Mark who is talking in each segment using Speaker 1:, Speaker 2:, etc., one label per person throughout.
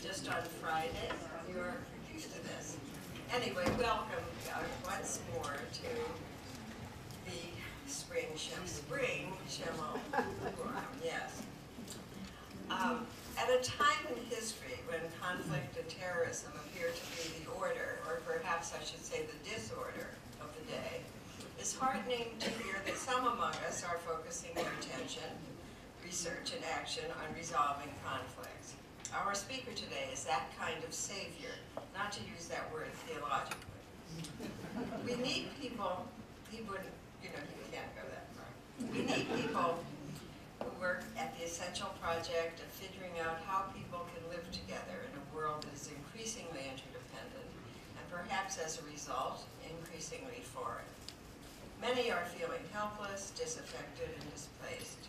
Speaker 1: just on Friday. You're used to this. Anyway, welcome once more to the Spring Shalom Forum, yes. At a time in history when conflict and terrorism appear to be the order, or perhaps I should say the disorder of the day, it's heartening to hear that some among us are focusing their attention, research, and action on resolving conflicts. Our speaker today is that kind of savior, not to use that word theologically. We need people, he can't go that far. We need people who work at the essential project of figuring out how people can live together in a world that is increasingly interdependent, and perhaps as a result, increasingly foreign. Many are feeling helpless, disaffected, and displaced.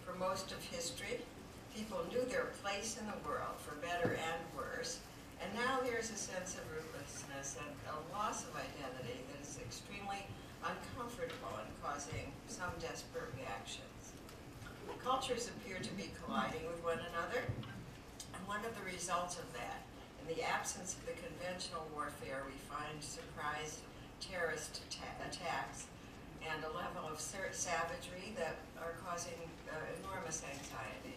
Speaker 1: For most of history, people knew their place in the world, for better and worse, and now there's a sense of rootlessness and a loss of identity that is extremely uncomfortable and causing some desperate reactions. Cultures appear to be colliding with one another, and one of the results of that, in the absence of the conventional warfare, we find surprise terrorist attacks and a level of savagery that are causing enormous anxiety.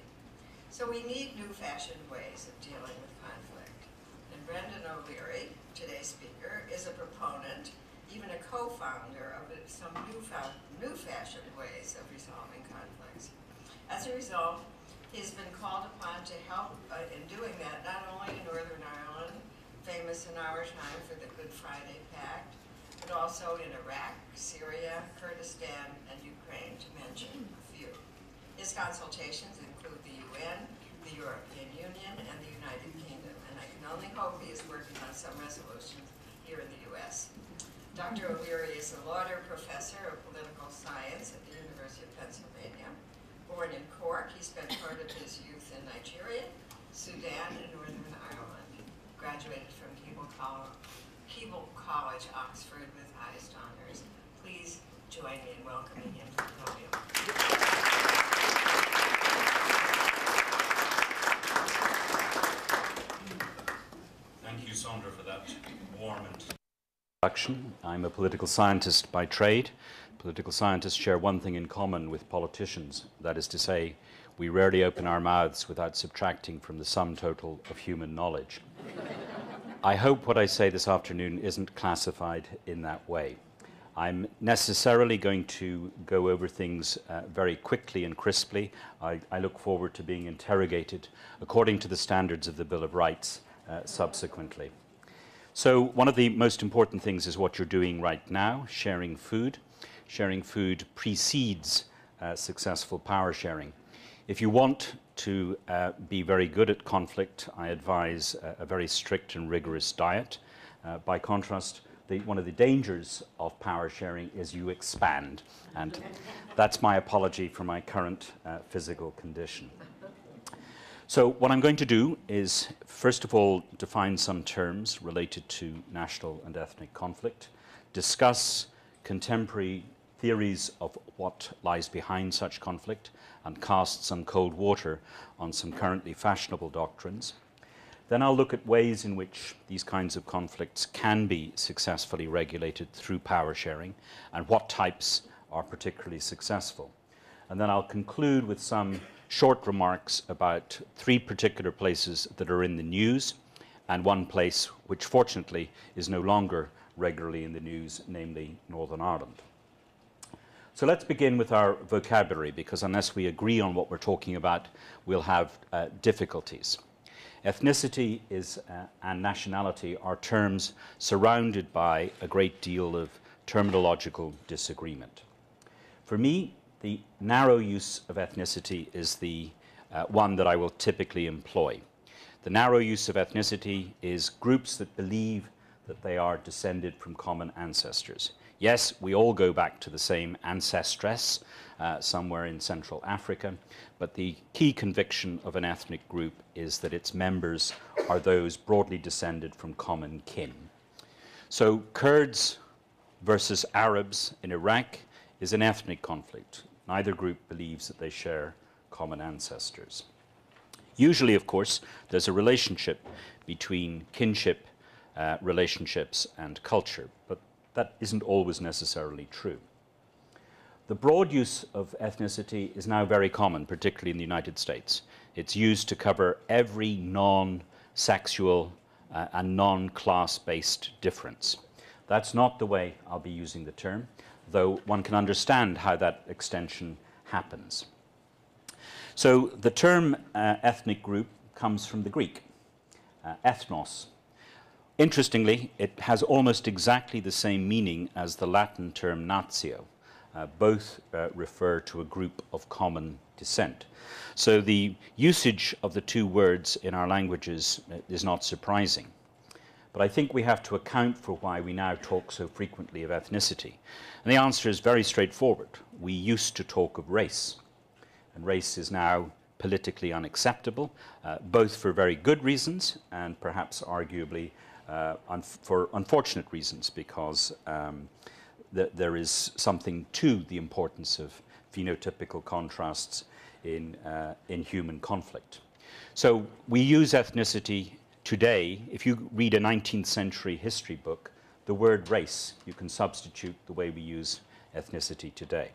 Speaker 1: So we need new-fashioned ways of dealing with conflict. And Brendan O'Leary, today's speaker, is a proponent, even a co-founder of some new-fashioned ways of resolving conflicts. As a result, he's been called upon to help in doing that, not only in Northern Ireland, famous in our time for the Good Friday Pact, but also in Iraq, Syria, Kurdistan, and Ukraine, to mention a few. His consultations include the UN, the European Union, and the United Kingdom, and I can only hope he is working on some resolutions here in the US. Dr. O'Leary is a Lauder Professor of Political Science at the University of Pennsylvania. Born in Cork, he spent part of his youth in Nigeria, Sudan, and Northern Ireland. Graduated from Keble College, Oxford, with highest honors. Please join me in welcoming him to the podium.
Speaker 2: Thank you, Sandra, for that warm introduction. I'm a political scientist by trade. Political scientists share one thing in common with politicians, that is to say, we rarely open our mouths without subtracting from the sum total of human knowledge. I hope what I say this afternoon isn't classified in that way. I'm necessarily going to go over things very quickly and crisply. I look forward to being interrogated according to the standards of the Bill of Rights subsequently. So one of the most important things is what you're doing right now, sharing food. Sharing food precedes successful power sharing. If you want to be very good at conflict, I advise a very strict and rigorous diet. By contrast, one of the dangers of power sharing is you expand, and that's my apology for my current physical condition. So what I'm going to do is, first of all, define some terms related to national and ethnic conflict, discuss contemporary theories of what lies behind such conflict, and cast some cold water on some currently fashionable doctrines. Then I'll look at ways in which these kinds of conflicts can be successfully regulated through power sharing, and what types are particularly successful. And then I'll conclude with some short remarks about three particular places that are in the news, and one place which fortunately is no longer regularly in the news, namely Northern Ireland. So let's begin with our vocabulary, because unless we agree on what we're talking about, we'll have difficulties. Ethnicity and nationality are terms surrounded by a great deal of terminological disagreement. For me, the narrow use of ethnicity is the one that I will typically employ. The narrow use of ethnicity is groups that believe that they are descended from common ancestors. Yes, we all go back to the same ancestress somewhere in Central Africa, but the key conviction of an ethnic group is that its members are those broadly descended from common kin. So Kurds versus Arabs in Iraq is an ethnic conflict. Neither group believes that they share common ancestors. Usually, of course, there's a relationship between kinship, relationships, and culture, but that isn't always necessarily true. The broad use of ethnicity is now very common, particularly in the United States. It's used to cover every non-sexual and non-class-based difference. That's not the way I'll be using the term, though one can understand how that extension happens. So the term ethnic group comes from the Greek, ethnos. Interestingly, it has almost exactly the same meaning as the Latin term natio. Both refer to a group of common descent. So the usage of the two words in our languages is not surprising. But I think we have to account for why we now talk so frequently of ethnicity. And the answer is very straightforward. We used to talk of race. And race is now politically unacceptable, both for very good reasons and perhaps arguably for unfortunate reasons, because there is something to the importance of phenotypical contrasts in human conflict. So we use ethnicity today. If you read a 19th century history book, the word race, you can substitute the way we use ethnicity today.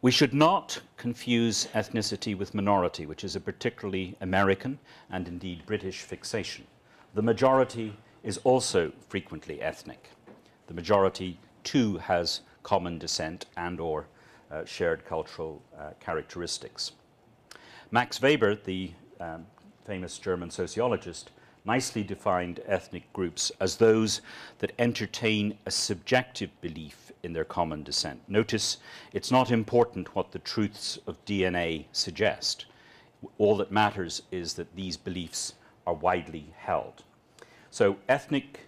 Speaker 2: We should not confuse ethnicity with minority, which is a particularly American and indeed British fixation. The majority is also frequently ethnic. The majority too has common descent and or shared cultural characteristics. Max Weber, the famous German sociologist, nicely defined ethnic groups as those that entertain a subjective belief in their common descent. Notice, it's not important what the truths of DNA suggest. All that matters is that these beliefs are widely held. So ethnic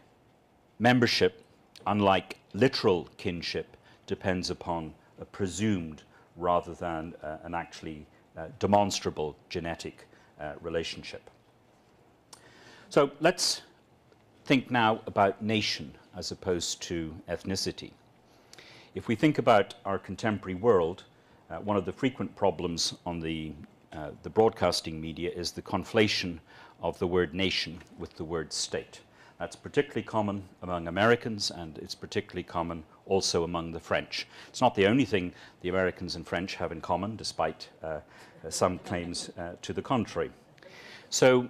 Speaker 2: membership, unlike literal kinship, depends upon a presumed rather than an actually demonstrable genetic relationship. So let's think now about nation as opposed to ethnicity. If we think about our contemporary world, one of the frequent problems on the broadcasting media is the conflation of the word nation with the word state. That's particularly common among Americans, and it's particularly common also among the French. It's not the only thing the Americans and French have in common, despite some claims to the contrary. So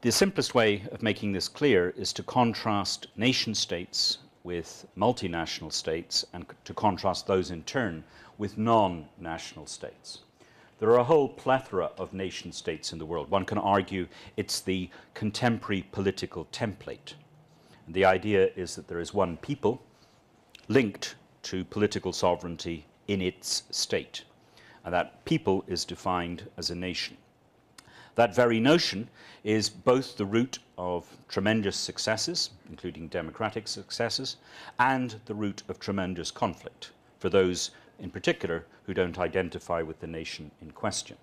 Speaker 2: the simplest way of making this clear is to contrast nation states with multinational states, and to contrast those in turn with non-national states. There are a whole plethora of nation states in the world. One can argue it's the contemporary political template. And the idea is that there is one people linked to political sovereignty in its state, and that people is defined as a nation. That very notion is both the root of tremendous successes, including democratic successes, and the root of tremendous conflict for those in particular who don't identify with the nation in question.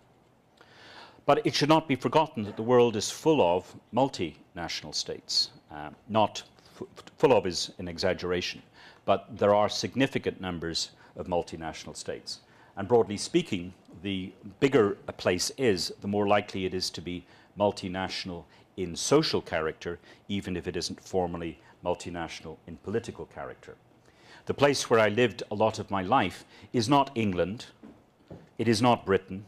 Speaker 2: But it should not be forgotten that the world is full of multinational states. Full of is an exaggeration, but there are significant numbers of multinational states. And broadly speaking, the bigger a place is, the more likely it is to be multinational in social character, even if it isn't formally multinational in political character. The place where I lived a lot of my life is not England, it is not Britain,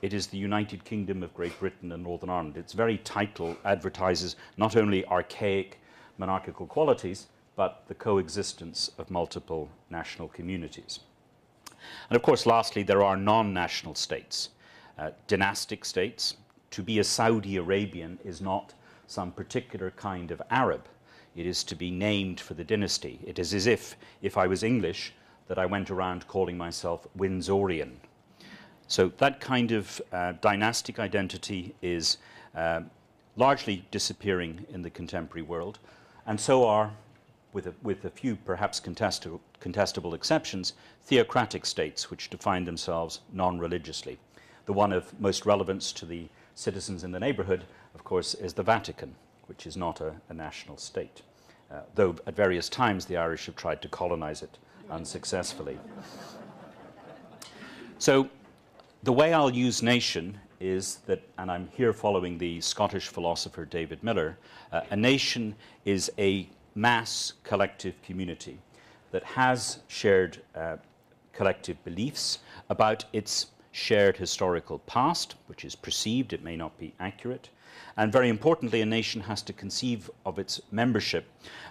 Speaker 2: it is the United Kingdom of Great Britain and Northern Ireland. Its very title advertises not only archaic monarchical qualities, but the coexistence of multiple national communities. And of course, lastly, there are non-national states, dynastic states. To be a Saudi Arabian is not some particular kind of Arab. It is to be named for the dynasty. It is as if I was English, that I went around calling myself Windsorian. So that kind of dynastic identity is largely disappearing in the contemporary world, and so are, with a few perhaps contestable exceptions, theocratic states which define themselves non-religiously. The one of most relevance to the citizens in the neighborhood, of course, is the Vatican, which is not a national state, though at various times the Irish have tried to colonize it unsuccessfully. So the way I'll use nation is that, and I'm here following the Scottish philosopher David Miller, a nation is a mass collective community that has shared collective beliefs about its shared historical past, which is perceived, it may not be accurate. And very importantly, a nation has to conceive of its membership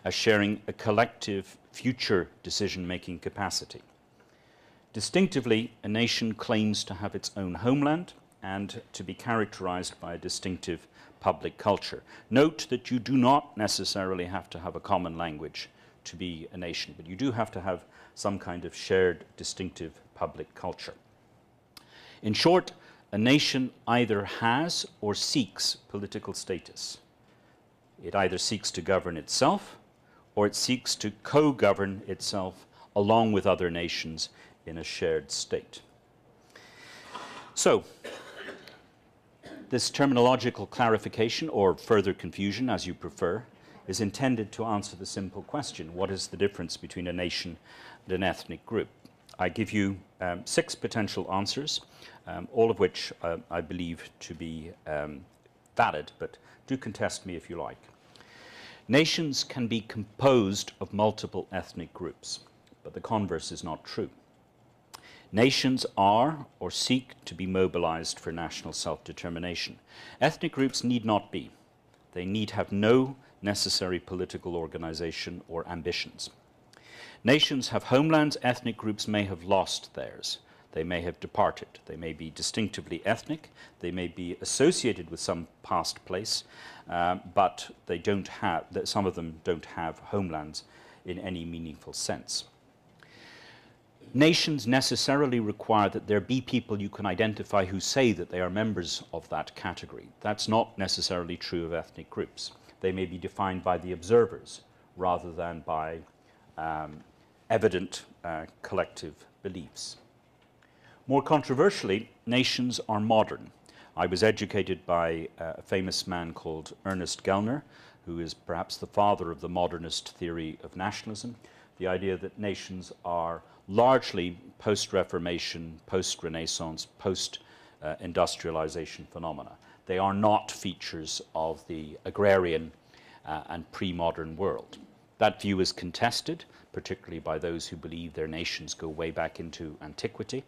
Speaker 2: as sharing a collective future decision-making capacity. Distinctively, a nation claims to have its own homeland and to be characterized by a distinctive public culture. Note that you do not necessarily have to have a common language to be a nation, but you do have to have some kind of shared distinctive public culture. In short, a nation either has or seeks political status. It either seeks to govern itself or it seeks to co-govern itself along with other nations in a shared state. So, this terminological clarification, or further confusion as you prefer, is intended to answer the simple question: what is the difference between a nation and an ethnic group? I give you 6 potential answers, all of which I believe to be valid, but do contest me if you like. Nations can be composed of multiple ethnic groups, but the converse is not true. Nations are or seek to be mobilized for national self-determination. Ethnic groups need not be. They need have no necessary political organization or ambitions. Nations have homelands. Ethnic groups may have lost theirs. They may have departed. They may be distinctively ethnic. They may be associated with some past place, but they don't have, some of them don't have homelands in any meaningful sense. Nations necessarily require that there be people you can identify who say that they are members of that category. That's not necessarily true of ethnic groups. They may be defined by the observers rather than by evident collective beliefs. More controversially, nations are modern. I was educated by a famous man called Ernest Gellner, who is perhaps the father of the modernist theory of nationalism, the idea that nations are largely post-Reformation, post-Renaissance, post-industrialization phenomena. They are not features of the agrarian and pre-modern world. That view is contested, particularly by those who believe their nations go way back into antiquity,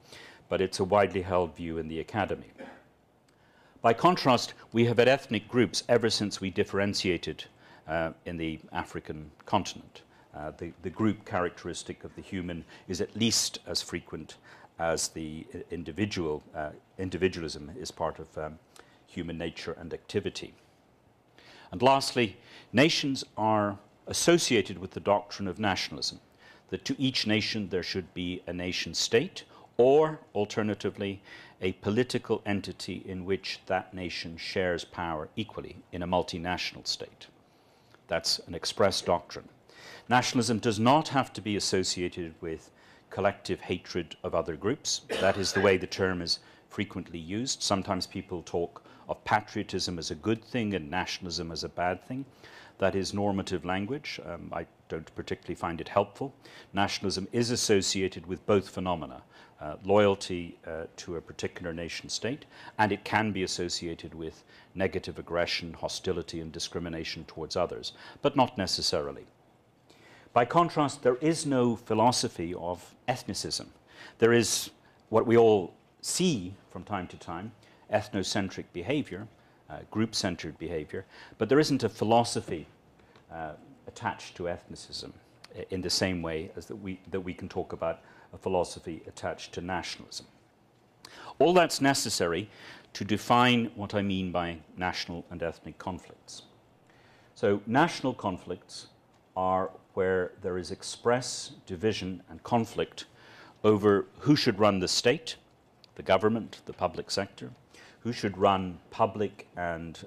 Speaker 2: but it's a widely held view in the academy. By contrast, we have had ethnic groups ever since we differentiated in the African continent. The group characteristic of the human is at least as frequent as the individualism is part of human nature and activity. And lastly, nations are associated with the doctrine of nationalism, that to each nation there should be a nation state, or alternatively, a political entity in which that nation shares power equally in a multinational state. That's an express doctrine. Nationalism does not have to be associated with collective hatred of other groups. That is the way the term is frequently used. Sometimes people talk of patriotism as a good thing and nationalism as a bad thing. That is normative language. I don't particularly find it helpful. Nationalism is associated with both phenomena, loyalty to a particular nation state, and it can be associated with negative aggression, hostility, and discrimination towards others, but not necessarily. By contrast, there is no philosophy of ethnicism. There is what we all see from time to time, ethnocentric behavior, group-centered behavior, but there isn't a philosophy attached to ethnicism in the same way as that we can talk about a philosophy attached to nationalism. All that's necessary to define what I mean by national and ethnic conflicts. So national conflicts are where there is express division and conflict over who should run the state, the government, the public sector, who should run public and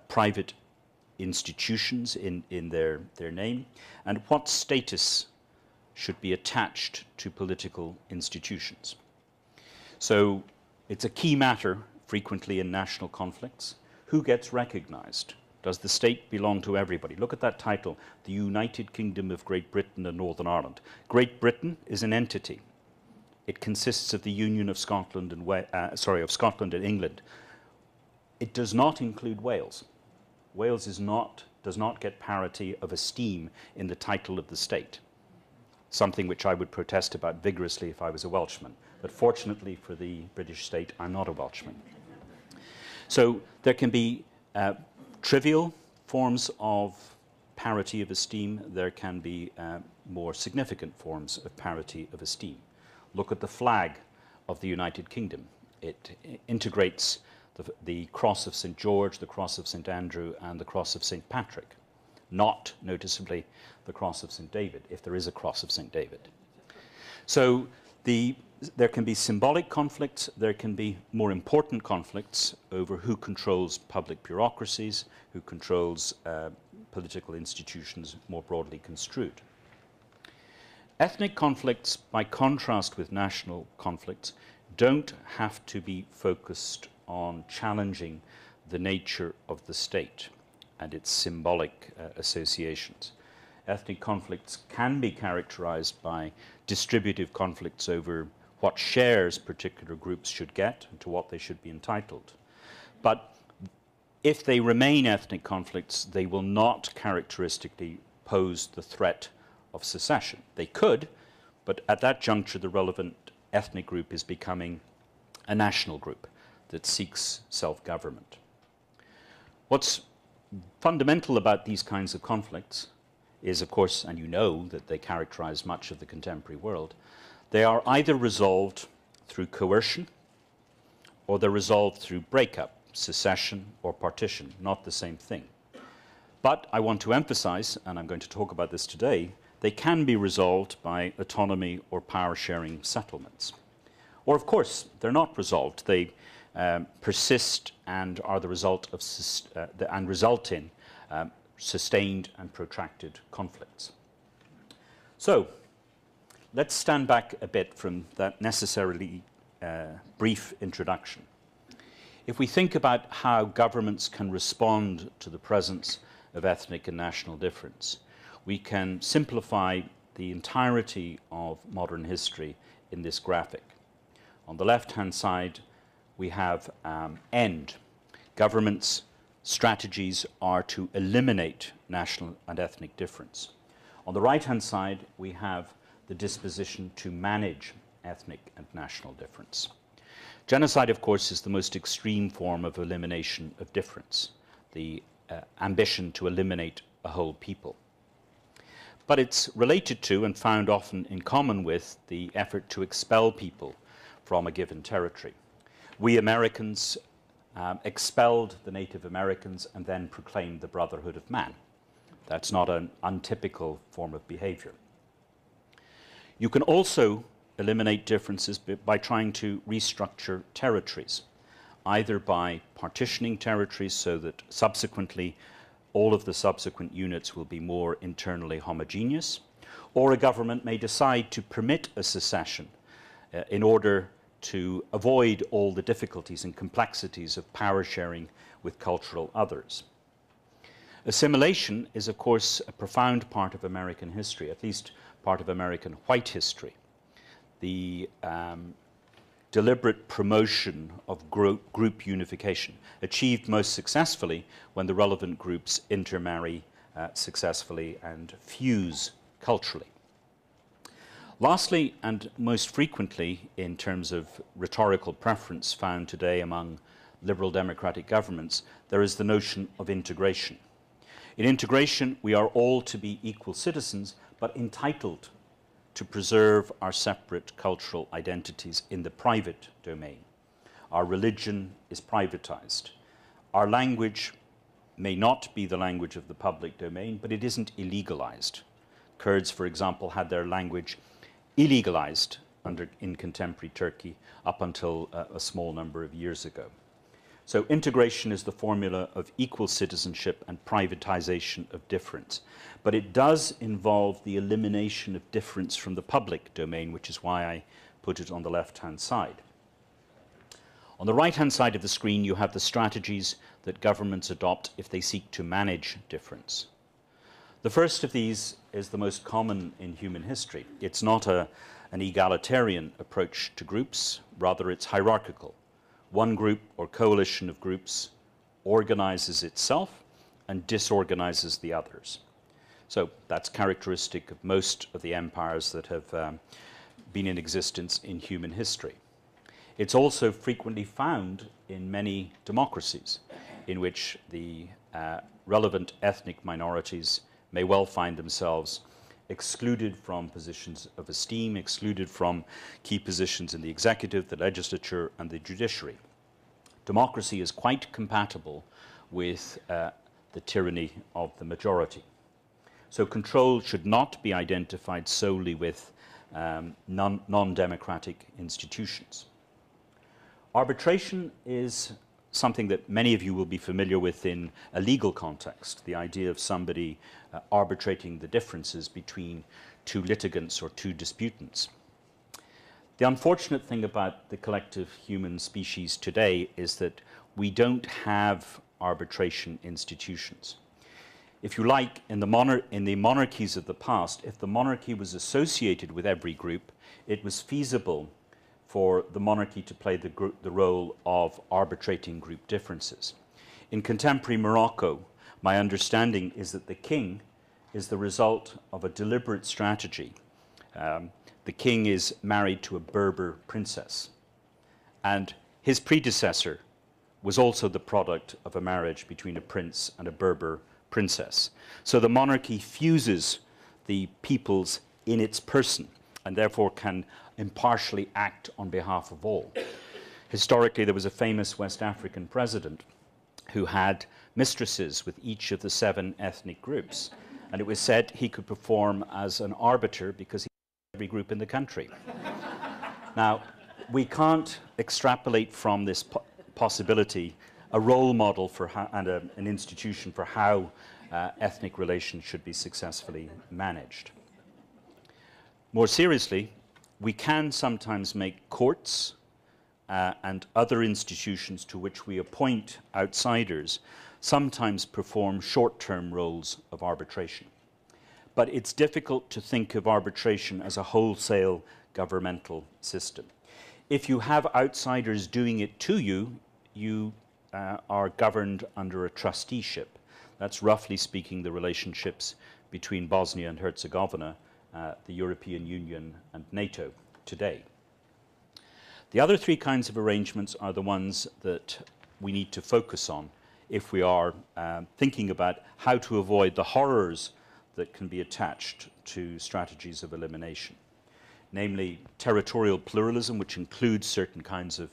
Speaker 2: private institutions in their name, and what status should be attached to political institutions. So it's a key matter frequently in national conflicts. Who gets recognized? Does the state belong to everybody? Look at that title, The United Kingdom of Great Britain and Northern Ireland. Great Britain is an entity. It consists of the union of Scotland and Scotland and England. It does not include Wales. Wales does not get parity of esteem in the title of the state, something which I would protest about vigorously if I was a Welshman. But fortunately for the British state, I'm not a Welshman. So there can be trivial forms of parity of esteem. There can be more significant forms of parity of esteem. Look at the flag of the United Kingdom. It integrates the cross of St. George, the cross of St. Andrew, and the cross of St. Patrick, not noticeably the cross of St. David, if there is a cross of St. David. So there can be symbolic conflicts, there can be more important conflicts over who controls public bureaucracies, who controls political institutions more broadly construed. Ethnic conflicts, by contrast with national conflicts, don't have to be focused on challenging the nature of the state and its symbolic associations. Ethnic conflicts can be characterized by distributive conflicts over what shares particular groups should get and to what they should be entitled. But if they remain ethnic conflicts, they will not characteristically pose the threat of secession. They could, but at that juncture the relevant ethnic group is becoming a national group that seeks self-government. What's fundamental about these kinds of conflicts is, of course, and you know that they characterize much of the contemporary world, they are either resolved through coercion or they're resolved through breakup, secession or partition, not the same thing. But I want to emphasize, and I'm going to talk about this today, they can be resolved by autonomy or power-sharing settlements. Or, of course, they're not resolved. They persist and are the result of and result in sustained and protracted conflicts. So, let's stand back a bit from that necessarily brief introduction. If we think about how governments can respond to the presence of ethnic and national difference, we can simplify the entirety of modern history in this graphic. On the left-hand side, we have end. Governments' strategies are to eliminate national and ethnic difference. On the right-hand side, we have the disposition to manage ethnic and national difference. Genocide, of course, is the most extreme form of elimination of difference, the ambition to eliminate a whole people. But it's related to and found often in common with the effort to expel people from a given territory. We Americans expelled the Native Americans and then proclaimed the brotherhood of man. That's not an untypical form of behavior. You can also eliminate differences by trying to restructure territories, either by partitioning territories so that subsequently all of the subsequent units will be more internally homogeneous, or a government may decide to permit a secession in order to avoid all the difficulties and complexities of power sharing with cultural others. Assimilation is, of course, a profound part of American history, at least part of American white history. The deliberate promotion of group unification, achieved most successfully when the relevant groups intermarry successfully and fuse culturally. Lastly, and most frequently in terms of rhetorical preference found today among liberal democratic governments, there is the notion of integration. In integration, we are all to be equal citizens, but entitled to preserve our separate cultural identities in the private domain. Our religion is privatized. Our language may not be the language of the public domain, but it isn't illegalized. Kurds, for example, had their language illegalized in contemporary Turkey up until a small number of years ago. So integration is the formula of equal citizenship and privatization of difference. But it does involve the elimination of difference from the public domain, which is why I put it on the left-hand side. On the right-hand side of the screen, you have the strategies that governments adopt if they seek to manage difference. The first of these is the most common in human history. It's not a an egalitarian approach to groups, rather it's hierarchical. One group or coalition of groups organizes itself and disorganizes the others. So that's characteristic of most of the empires that have been in existence in human history. It's also frequently found in many democracies in which the relevant ethnic minorities may well find themselves excluded from positions of esteem, excluded from key positions in the executive, the legislature, and the judiciary. Democracy is quite compatible with the tyranny of the majority. So control should not be identified solely with non-democratic institutions. Arbitration is something that many of you will be familiar with in a legal context, the idea of somebody arbitrating the differences between two litigants or two disputants. The unfortunate thing about the collective human species today is that we don't have arbitration institutions. If you like, in the monarchies of the past, if the monarchy was associated with every group, it was feasible for the monarchy to play the role of arbitrating group differences. In contemporary Morocco, my understanding is that the king is the result of a deliberate strategy. The king is married to a Berber princess, and his predecessor was also the product of a marriage between a prince and a Berber princess. So the monarchy fuses the peoples in its person and therefore can impartially act on behalf of all. Historically, there was a famous West African president who had mistresses with each of the 7 ethnic groups, and it was said he could perform as an arbiter because he had every group in the country. Now, we can't extrapolate from this possibility a role model for how, and an institution for how ethnic relations should be successfully managed. More seriously, we can sometimes make courts and other institutions to which we appoint outsiders sometimes perform short-term roles of arbitration. But it's difficult to think of arbitration as a wholesale governmental system. If you have outsiders doing it to you, you are governed under a trusteeship. That's roughly speaking the relationships between Bosnia and Herzegovina, the European Union and NATO today. The other 3 kinds of arrangements are the ones that we need to focus on if we are thinking about how to avoid the horrors that can be attached to strategies of elimination. Namely, territorial pluralism, which includes certain kinds of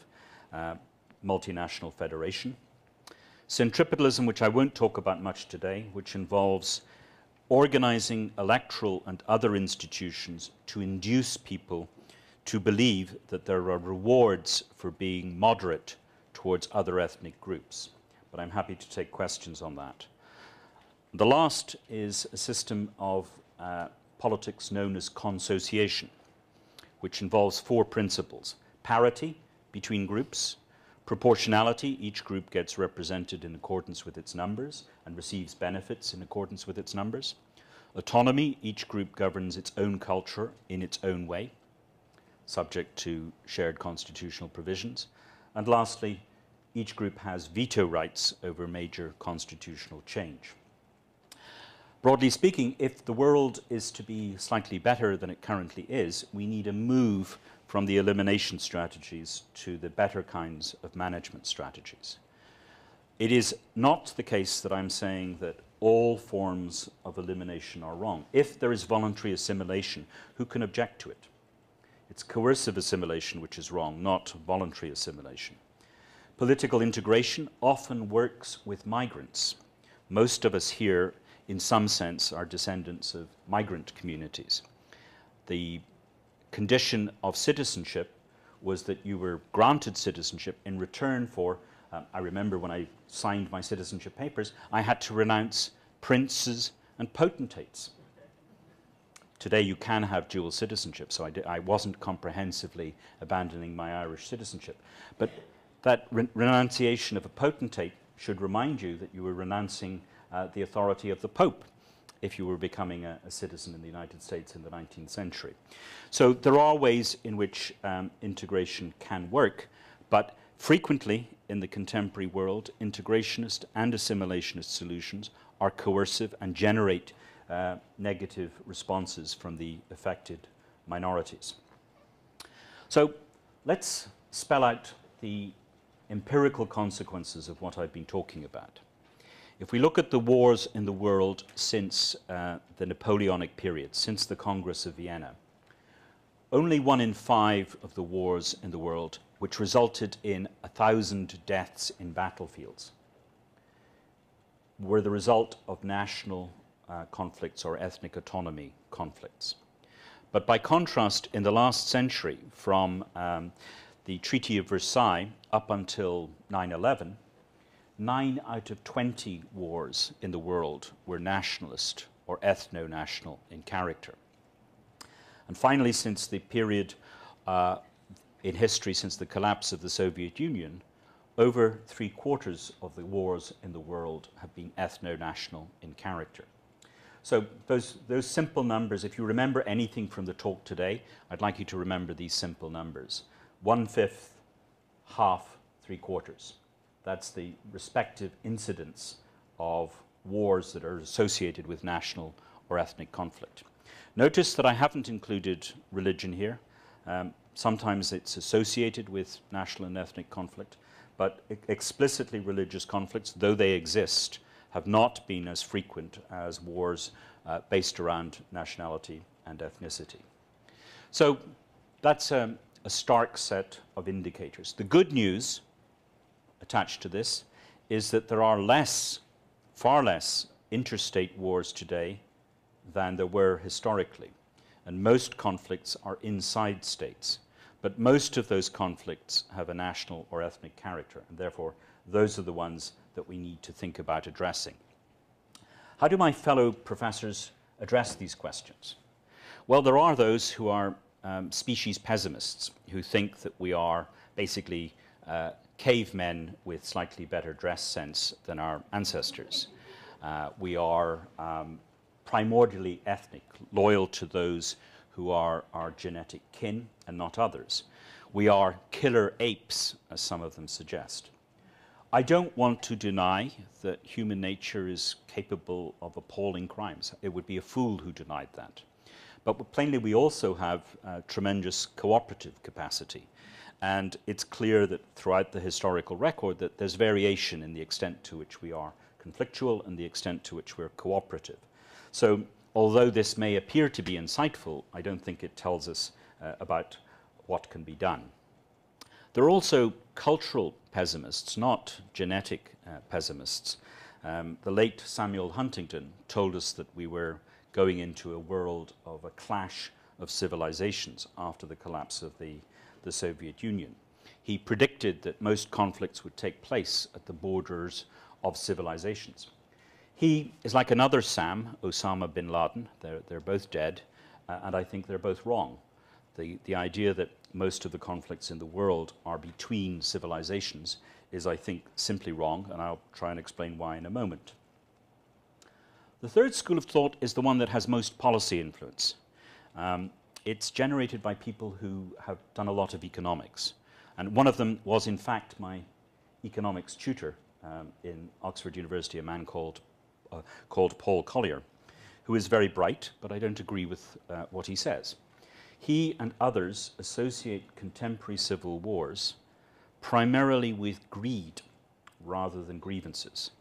Speaker 2: multinational federation. Centripetalism, which I won't talk about much today, which involves organizing electoral and other institutions to induce people to believe that there are rewards for being moderate towards other ethnic groups. But I'm happy to take questions on that. The last is a system of politics known as consociation, which involves 4 principles: parity between groups, proportionality, each group gets represented in accordance with its numbers and receives benefits in accordance with its numbers. Autonomy, each group governs its own culture in its own way, subject to shared constitutional provisions. And lastly, each group has veto rights over major constitutional change. Broadly speaking, if the world is to be slightly better than it currently is, we need a move from the elimination strategies to the better kinds of management strategies. It is not the case that I'm saying that all forms of elimination are wrong. If there is voluntary assimilation, who can object to it? It's coercive assimilation which is wrong, not voluntary assimilation. Political integration often works with migrants. Most of us here, in some sense, are descendants of migrant communities. The condition of citizenship was that you were granted citizenship in return for, I remember when I signed my citizenship papers, I had to renounce princes and potentates. Today you can have dual citizenship, so I wasn't comprehensively abandoning my Irish citizenship. But that renunciation of a potentate should remind you that you were renouncing the authority of the Pope. if you were becoming a citizen in the United States in the 19th century. So there are ways in which integration can work, but frequently in the contemporary world, integrationist and assimilationist solutions are coercive and generate negative responses from the affected minorities. So let's spell out the empirical consequences of what I've been talking about. If we look at the wars in the world since the Napoleonic period, since the Congress of Vienna, only 1 in 5 of the wars in the world, which resulted in 1,000 deaths in battlefields, were the result of national conflicts or ethnic autonomy conflicts. But by contrast, in the last century, from the Treaty of Versailles up until 9/11, 9 out of 20 wars in the world were nationalist or ethno-national in character. And finally, since the period in history, since the collapse of the Soviet Union, over 3/4 of the wars in the world have been ethno-national in character. So those simple numbers, if you remember anything from the talk today, I'd like you to remember these simple numbers. 1/5, half, 3/4. That's the respective incidence of wars that are associated with national or ethnic conflict. Notice that I haven't included religion here. Sometimes it's associated with national and ethnic conflict, but explicitly religious conflicts, though they exist, have not been as frequent as wars based around nationality and ethnicity. So that's a stark set of indicators. The good news attached to this is that there are far less interstate wars today than there were historically. And most conflicts are inside states. But most of those conflicts have a national or ethnic character, and therefore those are the ones that we need to think about addressing. How do my fellow professors address these questions? Well, there are those who are species pessimists, who think that we are basically cavemen with slightly better dress sense than our ancestors. We are primordially ethnic, loyal to those who are our genetic kin and not others. We are killer apes, as some of them suggest. I don't want to deny that human nature is capable of appalling crimes. It would be a fool who denied that. But plainly, we also have tremendous cooperative capacity. And it's clear that throughout the historical record that there's variation in the extent to which we are conflictual and the extent to which we're cooperative. So although this may appear to be insightful, I don't think it tells us about what can be done. There are also cultural pessimists, not genetic pessimists. The late Samuel Huntington told us that we were going into a world of a clash of civilizations after the collapse of the Soviet Union. He predicted that most conflicts would take place at the borders of civilizations. He is like another Sam, Osama bin Laden. They're both dead, and I think they're both wrong. The idea that most of the conflicts in the world are between civilizations is, I think, simply wrong, and I'll try and explain why in a moment. The third school of thought is the one that has most policy influence. It's generated by people who have done a lot of economics. And one of them was, in fact, my economics tutor in Oxford University, a man called Paul Collier, who is very bright, but I don't agree with what he says. He and others associate contemporary civil wars primarily with greed rather than grievances,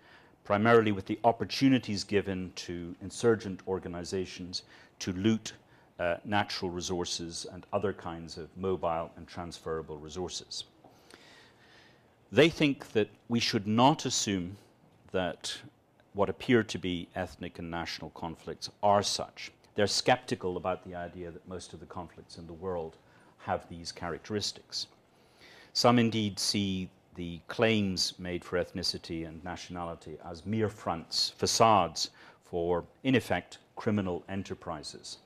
Speaker 2: primarily with the opportunities given to insurgent organizations to loot natural resources and other kinds of mobile and transferable resources. They think that we should not assume that what appear to be ethnic and national conflicts are such. They're skeptical about the idea that most of the conflicts in the world have these characteristics. Some indeed see the claims made for ethnicity and nationality as mere fronts, facades for, in effect, criminal enterprises.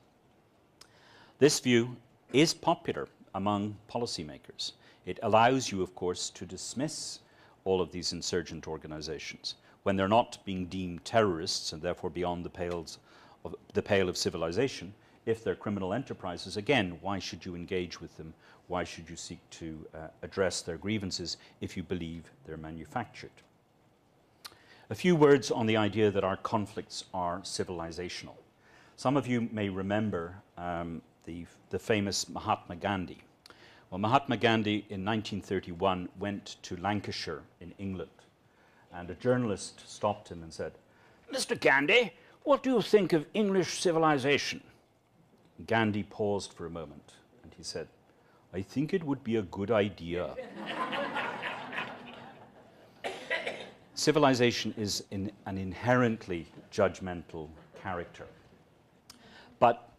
Speaker 2: This view is popular among policymakers. It allows you, of course, to dismiss all of these insurgent organizations when they're not being deemed terrorists and therefore beyond the pales the pale of civilization. If they're criminal enterprises, again, why should you engage with them? Why should you seek to address their grievances if you believe they're manufactured? A few words on the idea that our conflicts are civilizational. Some of you may remember the famous Mahatma Gandhi. Well, Mahatma Gandhi in 1931 went to Lancashire in England, and a journalist stopped him and said, "Mr. Gandhi, what do you think of English civilization?" Gandhi paused for a moment, and he said, "I think it would be a good idea." Civilization is an inherently judgmental character. But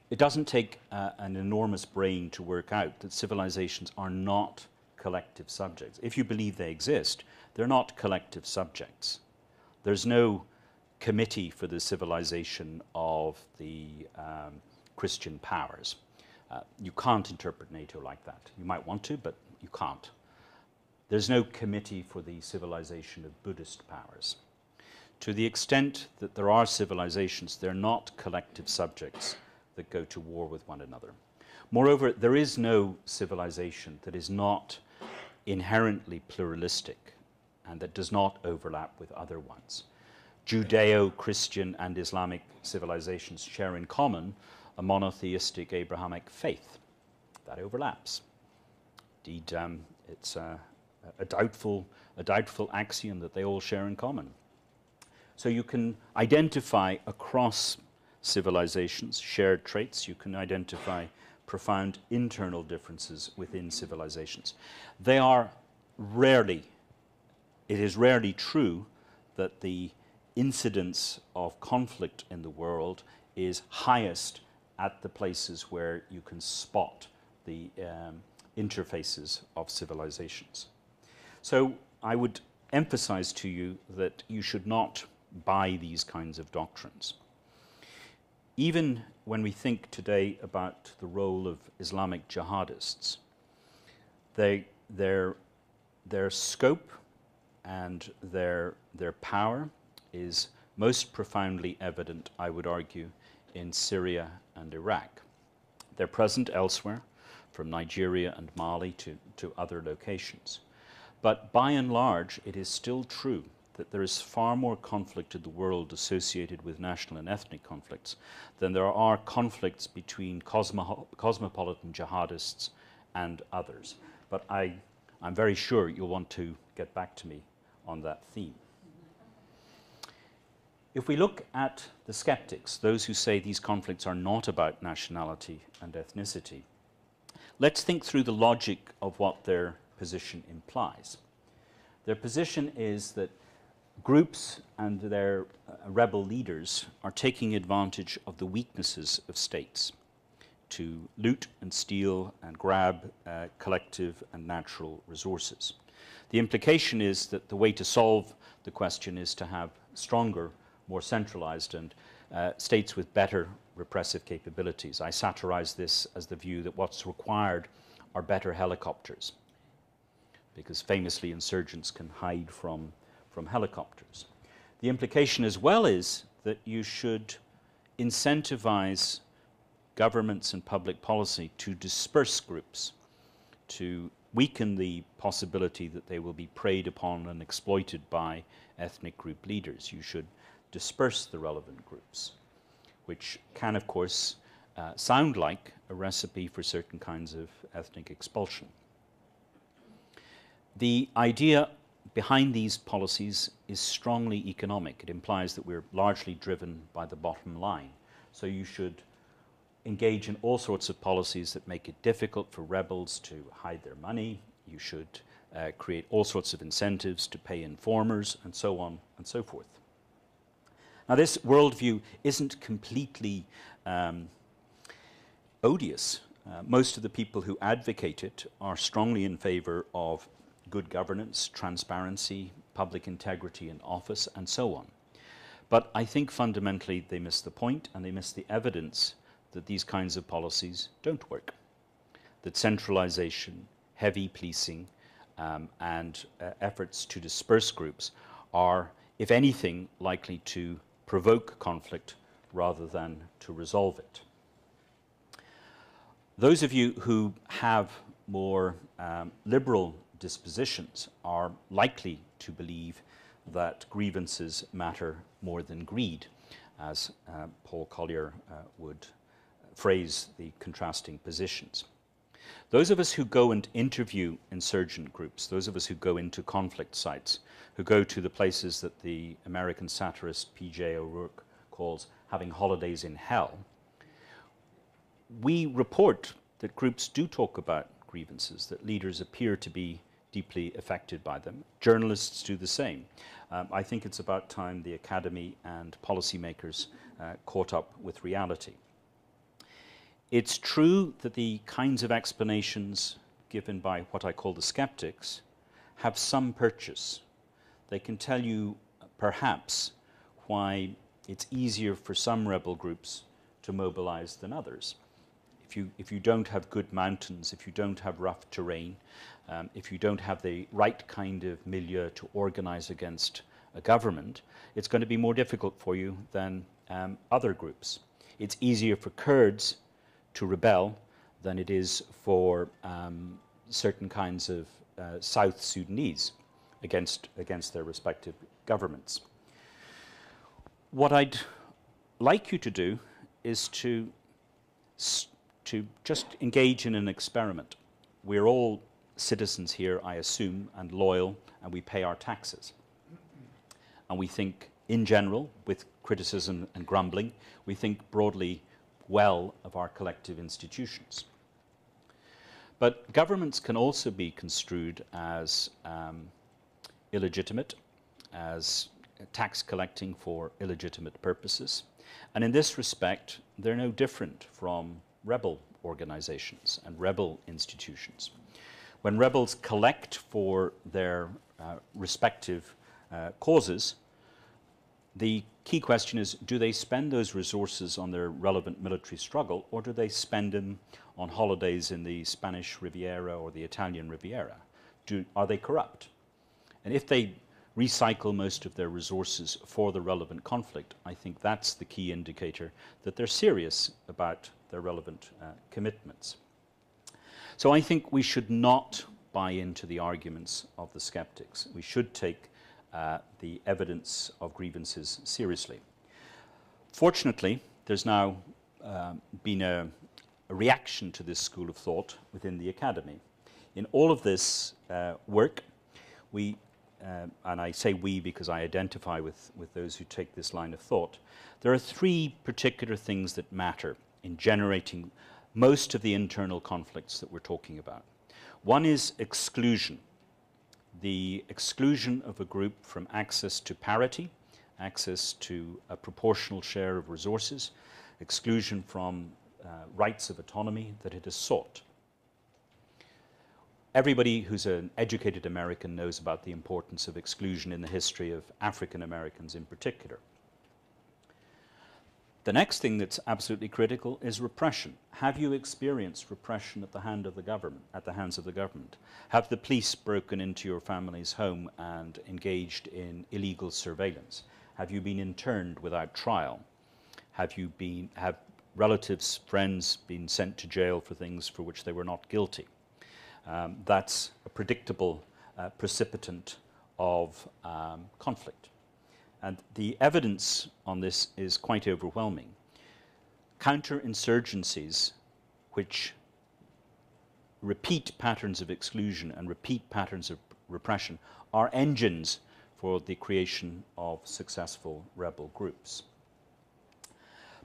Speaker 2: it doesn't take an enormous brain to work out that civilizations are not collective subjects. If you believe they exist, they're not collective subjects. There's no committee for the civilization of the Christian powers. You can't interpret NATO like that. You might want to, but you can't. There's no committee for the civilization of Buddhist powers. To the extent that there are civilizations, they're not collective subjects that go to war with one another. Moreover, there is no civilization that is not inherently pluralistic and that does not overlap with other ones. Judeo-Christian and Islamic civilizations share in common a monotheistic Abrahamic faith. That overlaps. Indeed, it's a doubtful axiom that they all share in common. So you can identify across civilizations shared traits. You can identify profound internal differences within civilizations. They are rarely, it is rarely true that the incidence of conflict in the world is highest at the places where you can spot the interfaces of civilizations. So I would emphasize to you that you should not buy these kinds of doctrines. Even when we think today about the role of Islamic jihadists, their scope and their power is most profoundly evident, I would argue, in Syria and Iraq. They're present elsewhere, from Nigeria and Mali to other locations. But by and large, it is still true that there is far more conflict in the world associated with national and ethnic conflicts than there are conflicts between cosmopolitan jihadists and others. But I'm very sure you'll want to get back to me on that theme. If we look at the skeptics, those who say these conflicts are not about nationality and ethnicity, let's think through the logic of what their position implies. Their position is that groups and their rebel leaders are taking advantage of the weaknesses of states to loot and steal and grab collective and natural resources. The implication is that the way to solve the question is to have stronger, more centralized and states with better repressive capabilities. I satirize this as the view that what's required are better helicopters, because famously insurgents can hide from helicopters. The implication as well is that you should incentivize governments and public policy to disperse groups, to weaken the possibility that they will be preyed upon and exploited by ethnic group leaders. You should disperse the relevant groups, which can, of course, sound like a recipe for certain kinds of ethnic expulsion. The idea behind these policies is strongly economic. It implies that we're largely driven by the bottom line. So you should engage in all sorts of policies that make it difficult for rebels to hide their money. You should create all sorts of incentives to pay informers, and so on and so forth. Now, this worldview isn't completely odious. Most of the people who advocate it are strongly in favor of good governance, transparency, public integrity in office, and so on. But I think fundamentally they miss the point, and they miss the evidence that these kinds of policies don't work. That centralization, heavy policing, and efforts to disperse groups are, if anything, likely to provoke conflict rather than to resolve it. Those of you who have more liberal dispositions are likely to believe that grievances matter more than greed, as Paul Collier would phrase the contrasting positions. Those of us who go and interview insurgent groups, those of us who go into conflict sites, who go to the places that the American satirist P.J. O'Rourke calls having holidays in hell, we report that groups do talk about grievances, that leaders appear to be deeply affected by them. Journalists do the same. I think it's about time the academy and policymakers caught up with reality. It's true that the kinds of explanations given by what I call the skeptics have some purchase. They can tell you, perhaps, why it's easier for some rebel groups to mobilize than others. If you don't have good mountains, if you don't have rough terrain, if you don't have the right kind of milieu to organize against a government, it's going to be more difficult for you than other groups. It's easier for Kurds to rebel than it is for certain kinds of South Sudanese against their respective governments. What I'd like you to do is to just engage in an experiment. We're all citizens here, I assume, and loyal, and we pay our taxes. And we think, in general, with criticism and grumbling, we think broadly well of our collective institutions. But governments can also be construed as illegitimate, as tax collecting for illegitimate purposes. And in this respect, they're no different from rebel organizations and rebel institutions. When rebels collect for their respective causes, the key question is, do they spend those resources on their relevant military struggle, or do they spend them on holidays in the Spanish Riviera or the Italian Riviera? Are they corrupt? And if they recycle most of their resources for the relevant conflict, I think that's the key indicator that they're serious about their relevant commitments. So I think we should not buy into the arguments of the skeptics. We should take the evidence of grievances seriously. Fortunately, there's now been a reaction to this school of thought within the academy. In all of this work, we, and I say we because I identify with those who take this line of thought, there are three particular things that matter in generating most of the internal conflicts that we're talking about. One is exclusion. The exclusion of a group from access to parity, access to a proportional share of resources, exclusion from rights of autonomy that it has sought. Everybody who's an educated American knows about the importance of exclusion in the history of African Americans in particular. The next thing that's absolutely critical is repression. Have you experienced repression at the hands of the government? Have the police broken into your family's home and engaged in illegal surveillance? Have you been interned without trial? Have relatives, friends been sent to jail for things for which they were not guilty? That's a predictable precipitant of conflict. And the evidence on this is quite overwhelming. Counterinsurgencies which repeat patterns of exclusion and repeat patterns of repression are engines for the creation of successful rebel groups.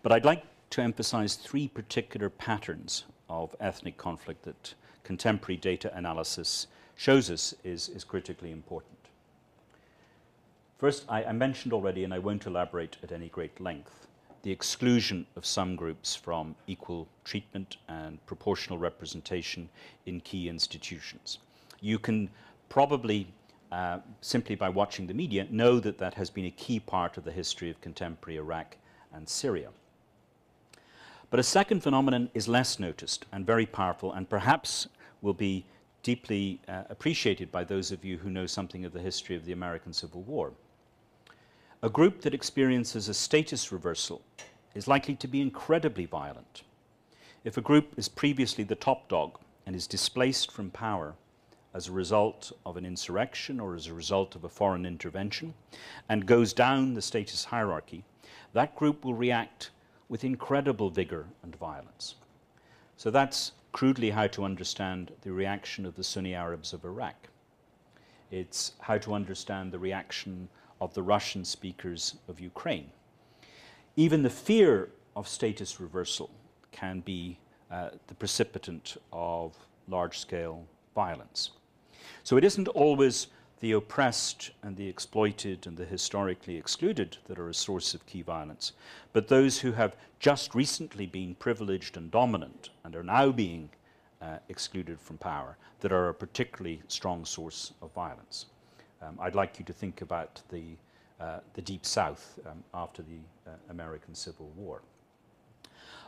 Speaker 2: But I'd like to emphasize three particular patterns of ethnic conflict that contemporary data analysis shows us is critically important. First, I mentioned already, and I won't elaborate at any great length, the exclusion of some groups from equal treatment and proportional representation in key institutions. You can probably, simply by watching the media, know that that has been a key part of the history of contemporary Iraq and Syria. But a second phenomenon is less noticed and very powerful, and perhaps will be deeply appreciated by those of you who know something of the history of the American Civil War. A group that experiences a status reversal is likely to be incredibly violent. If a group is previously the top dog and is displaced from power as a result of an insurrection or as a result of a foreign intervention and goes down the status hierarchy, that group will react with incredible vigor and violence. So that's crudely how to understand the reaction of the Sunni Arabs of Iraq. It's how to understand the reaction of the Russian speakers of Ukraine. Even the fear of status reversal can be the precipitant of large-scale violence. So it isn't always the oppressed and the exploited and the historically excluded that are a source of key violence, but those who have just recently been privileged and dominant and are now being excluded from power that are a particularly strong source of violence. I'd like you to think about the Deep South after the American Civil War.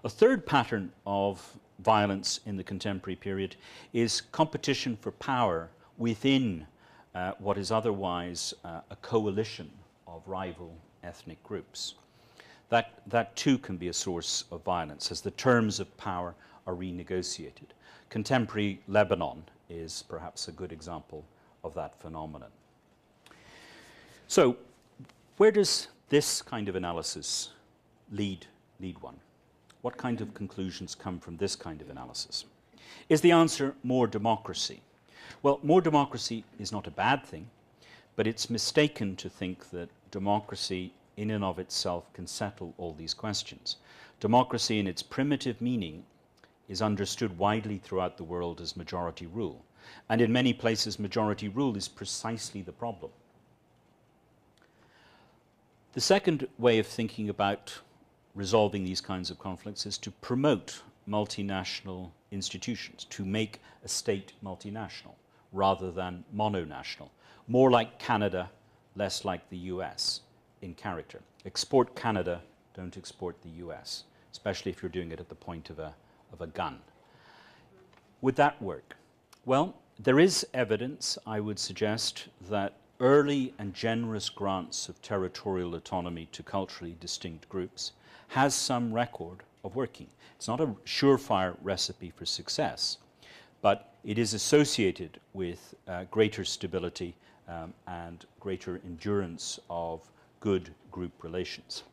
Speaker 2: A third pattern of violence in the contemporary period is competition for power within what is otherwise a coalition of rival ethnic groups. That too can be a source of violence as the terms of power are renegotiated. Contemporary Lebanon is perhaps a good example of that phenomenon. So, where does this kind of analysis lead one? What kind of conclusions come from this kind of analysis? Is the answer more democracy? Well, more democracy is not a bad thing, but it's mistaken to think that democracy in and of itself can settle all these questions. Democracy in its primitive meaning is understood widely throughout the world as majority rule. And in many places, majority rule is precisely the problem. The second way of thinking about resolving these kinds of conflicts is to promote multinational institutions, to make a state multinational rather than mononational, more like Canada, less like the US in character. Export Canada, don't export the US, especially if you're doing it at the point of a gun. Would that work? Well, there is evidence, I would suggest, that early and generous grants of territorial autonomy to culturally distinct groups has some record of working. It's not a surefire recipe for success, but it is associated with greater stability and greater endurance of good group relations.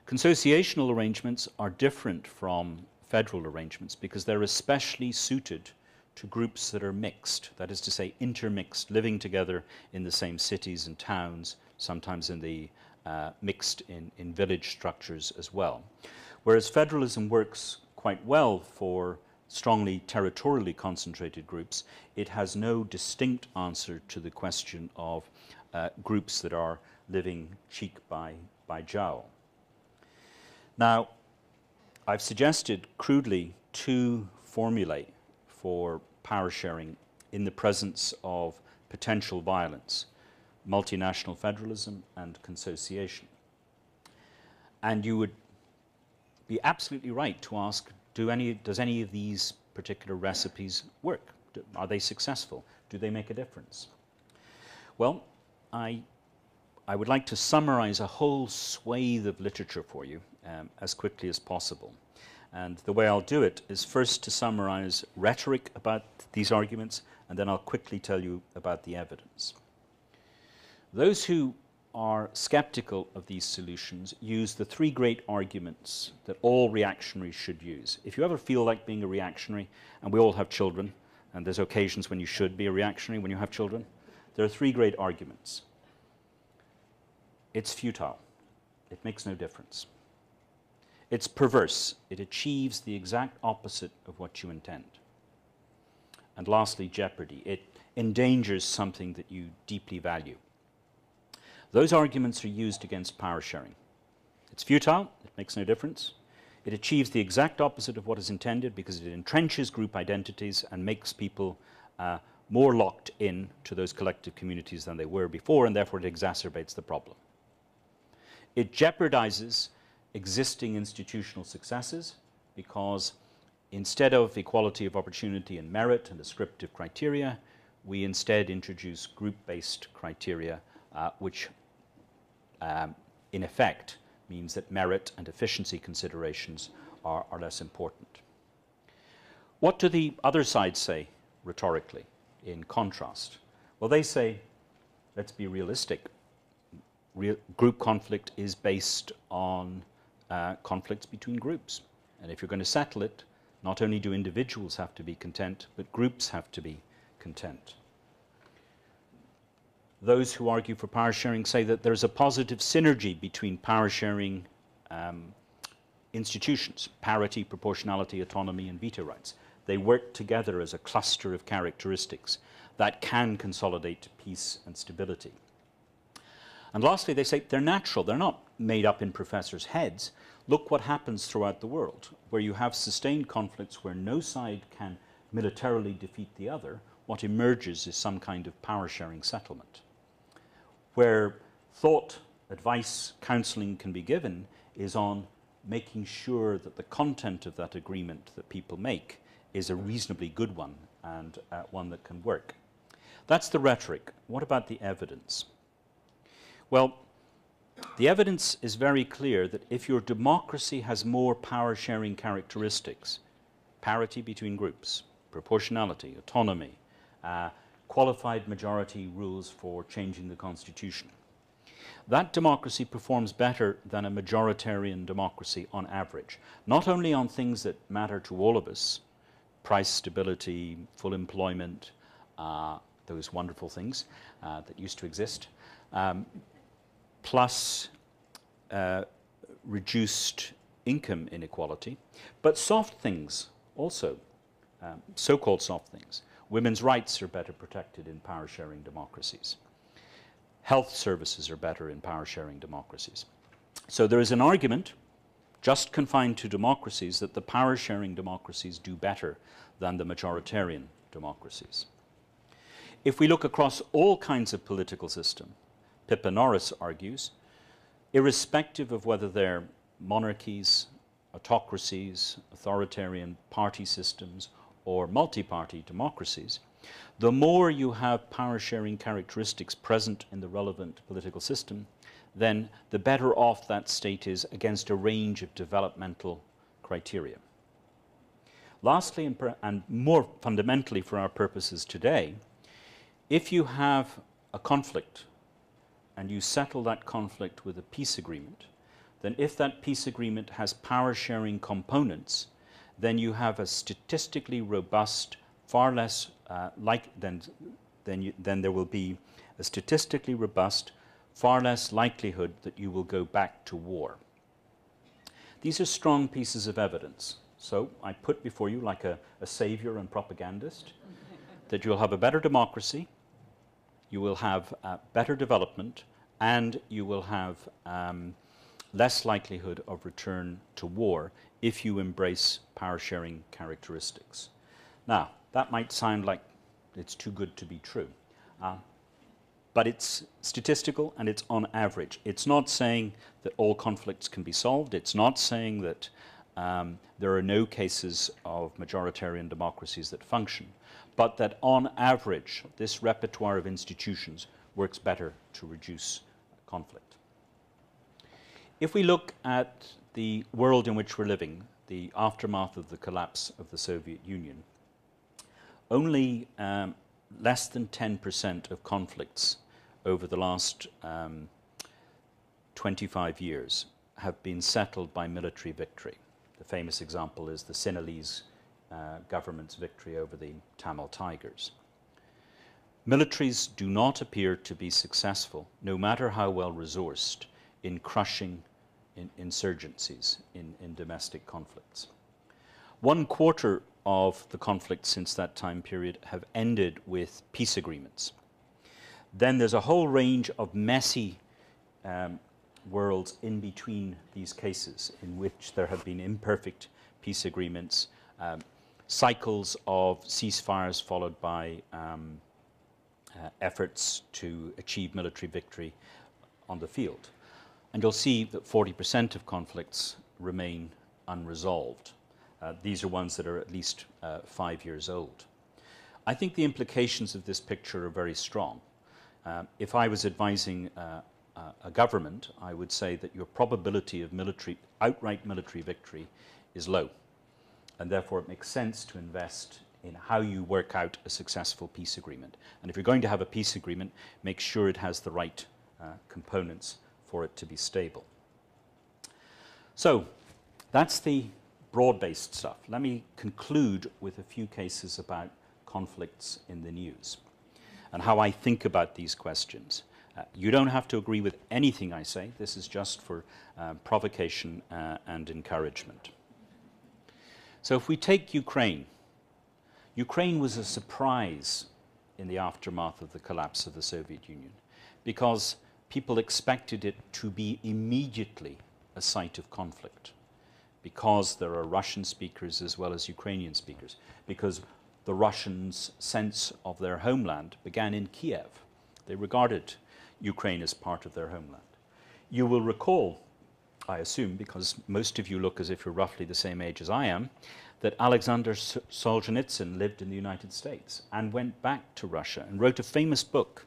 Speaker 2: Consociational arrangements are different from federal arrangements because they're especially suited to groups that are mixed, that is to say intermixed, living together in the same cities and towns, sometimes in the mixed in village structures as well. Whereas federalism works quite well for strongly territorially concentrated groups, it has no distinct answer to the question of groups that are living cheek by jowl. Now, I've suggested crudely two formulae for power sharing in the presence of potential violence: multinational federalism and consociation. And you would be absolutely right to ask, does any of these particular recipes work? Are they successful? Do they make a difference? Well, I would like to summarize a whole swathe of literature for you as quickly as possible. And the way I'll do it is first to summarize rhetoric about these arguments, and then I'll quickly tell you about the evidence. Those who are skeptical of these solutions use the three great arguments that all reactionaries should use. If you ever feel like being a reactionary, and we all have children, and there's occasions when you should be a reactionary when you have children, there are three great arguments. It's futile. It makes no difference. It's perverse. It achieves the exact opposite of what you intend. And lastly, jeopardy. It endangers something that you deeply value. Those arguments are used against power sharing. It's futile. It makes no difference. It achieves the exact opposite of what is intended because it entrenches group identities and makes people more locked in to those collective communities than they were before, and therefore it exacerbates the problem. It jeopardizes existing institutional successes because instead of equality of opportunity and merit and descriptive criteria, we instead introduce group-based criteria which in effect means that merit and efficiency considerations are less important. What do the other side say rhetorically in contrast? Well, they say, let's be realistic. Group conflict is based on conflicts between groups. And if you're going to settle it, not only do individuals have to be content, but groups have to be content. Those who argue for power sharing say that there's a positive synergy between power sharing institutions, parity, proportionality, autonomy, and veto rights. They work together as a cluster of characteristics that can consolidate peace and stability. And lastly, they say they're natural. They're not made up in professors' heads. Look what happens throughout the world, where you have sustained conflicts where no side can militarily defeat the other. What emerges is some kind of power-sharing settlement. Where thought, advice, counseling can be given is on making sure that the content of that agreement that people make is a reasonably good one and one that can work. That's the rhetoric. What about the evidence? Well, the evidence is very clear that if your democracy has more power-sharing characteristics, parity between groups, proportionality, autonomy, qualified majority rules for changing the constitution, that democracy performs better than a majoritarian democracy on average, not only on things that matter to all of us, price stability, full employment, those wonderful things that used to exist, plus reduced income inequality, but soft things also, so-called soft things. Women's rights are better protected in power-sharing democracies. Health services are better in power-sharing democracies. So there is an argument, just confined to democracies, that the power-sharing democracies do better than the majoritarian democracies. If we look across all kinds of political system, Pippa Norris argues, irrespective of whether they're monarchies, autocracies, authoritarian party systems, or multi-party democracies, the more you have power-sharing characteristics present in the relevant political system, then the better off that state is against a range of developmental criteria. Lastly, and more fundamentally for our purposes today, if you have a conflict and you settle that conflict with a peace agreement, then if that peace agreement has power-sharing components, then you have a statistically robust, far less then there will be a statistically robust, far less likelihood that you will go back to war. These are strong pieces of evidence. So I put before you, like a savior and propagandist, that you'll have a better democracy, you will have better development, and you will have less likelihood of return to war if you embrace power-sharing characteristics. Now, that might sound like it's too good to be true, but it's statistical and it's on average. It's not saying that all conflicts can be solved. It's not saying that there are no cases of majoritarian democracies that function, but that on average, this repertoire of institutions works better to reduce conflict. If we look at the world in which we're living, the aftermath of the collapse of the Soviet Union, only less than 10% of conflicts over the last 25 years have been settled by military victory. The famous example is the Sinhalese government's victory over the Tamil Tigers. Militaries do not appear to be successful, no matter how well resourced, in crushing insurgencies in domestic conflicts. 1/4 of the conflicts since that time period have ended with peace agreements. Then there's a whole range of messy worlds in between these cases in which there have been imperfect peace agreements, cycles of ceasefires followed by efforts to achieve military victory on the field. And you'll see that 40% of conflicts remain unresolved. These are ones that are at least 5 years old. I think the implications of this picture are very strong. If I was advising a government, I would say that your probability of outright military victory is low. And therefore it makes sense to invest in how you work out a successful peace agreement. And if you're going to have a peace agreement, make sure it has the right components for it to be stable. So that's the broad-based stuff. Let me conclude with a few cases about conflicts in the news and how I think about these questions. You don't have to agree with anything I say. This is just for provocation and encouragement. So if we take Ukraine, Ukraine was a surprise in the aftermath of the collapse of the Soviet Union because people expected it to be immediately a site of conflict, because there are Russian speakers as well as Ukrainian speakers, because the Russians' sense of their homeland began in Kiev. They regarded Ukraine as part of their homeland. You will recall, I assume, because most of you look as if you're roughly the same age as I am, that Alexander Solzhenitsyn lived in the United States and went back to Russia and wrote a famous book.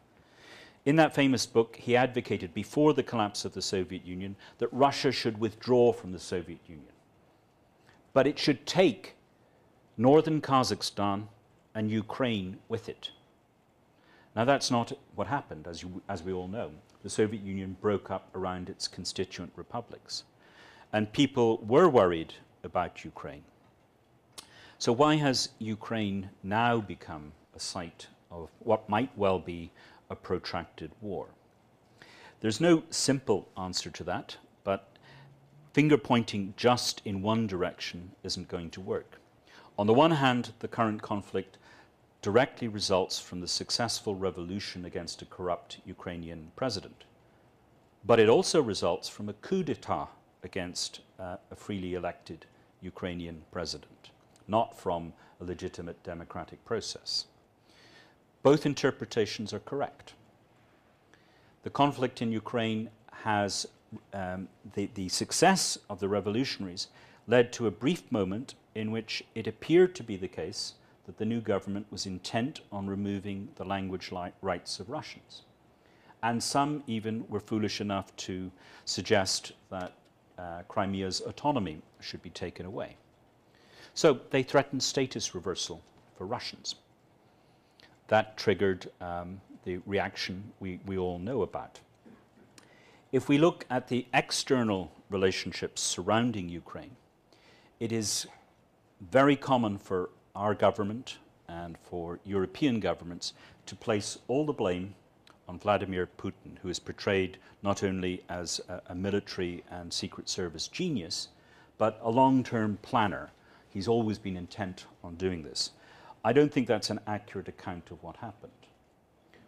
Speaker 2: In that famous book, he advocated before the collapse of the Soviet Union that Russia should withdraw from the Soviet Union. But it should take northern Kazakhstan and Ukraine with it. Now that's not what happened, as we all know. The Soviet Union broke up around its constituent republics. And people were worried about Ukraine. So why has Ukraine now become a site of what might well be a protracted war? There's no simple answer to that, but finger pointing just in one direction isn't going to work. On the one hand, the current conflict directly results from the successful revolution against a corrupt Ukrainian president. But it also results from a coup d'etat against a freely elected Ukrainian president, not from a legitimate democratic process. Both interpretations are correct. The conflict in Ukraine has, the success of the revolutionaries led to a brief moment in which it appeared to be the case that the new government was intent on removing the language rights of Russians. And some even were foolish enough to suggest that Crimea's autonomy should be taken away. So they threatened status reversal for Russians. That triggered the reaction we all know about. If we look at the external relationships surrounding Ukraine, it is very common for our government and for European governments to place all the blame on Vladimir Putin, who is portrayed not only as a military and secret service genius, but a long-term planner. He's always been intent on doing this. I don't think that's an accurate account of what happened.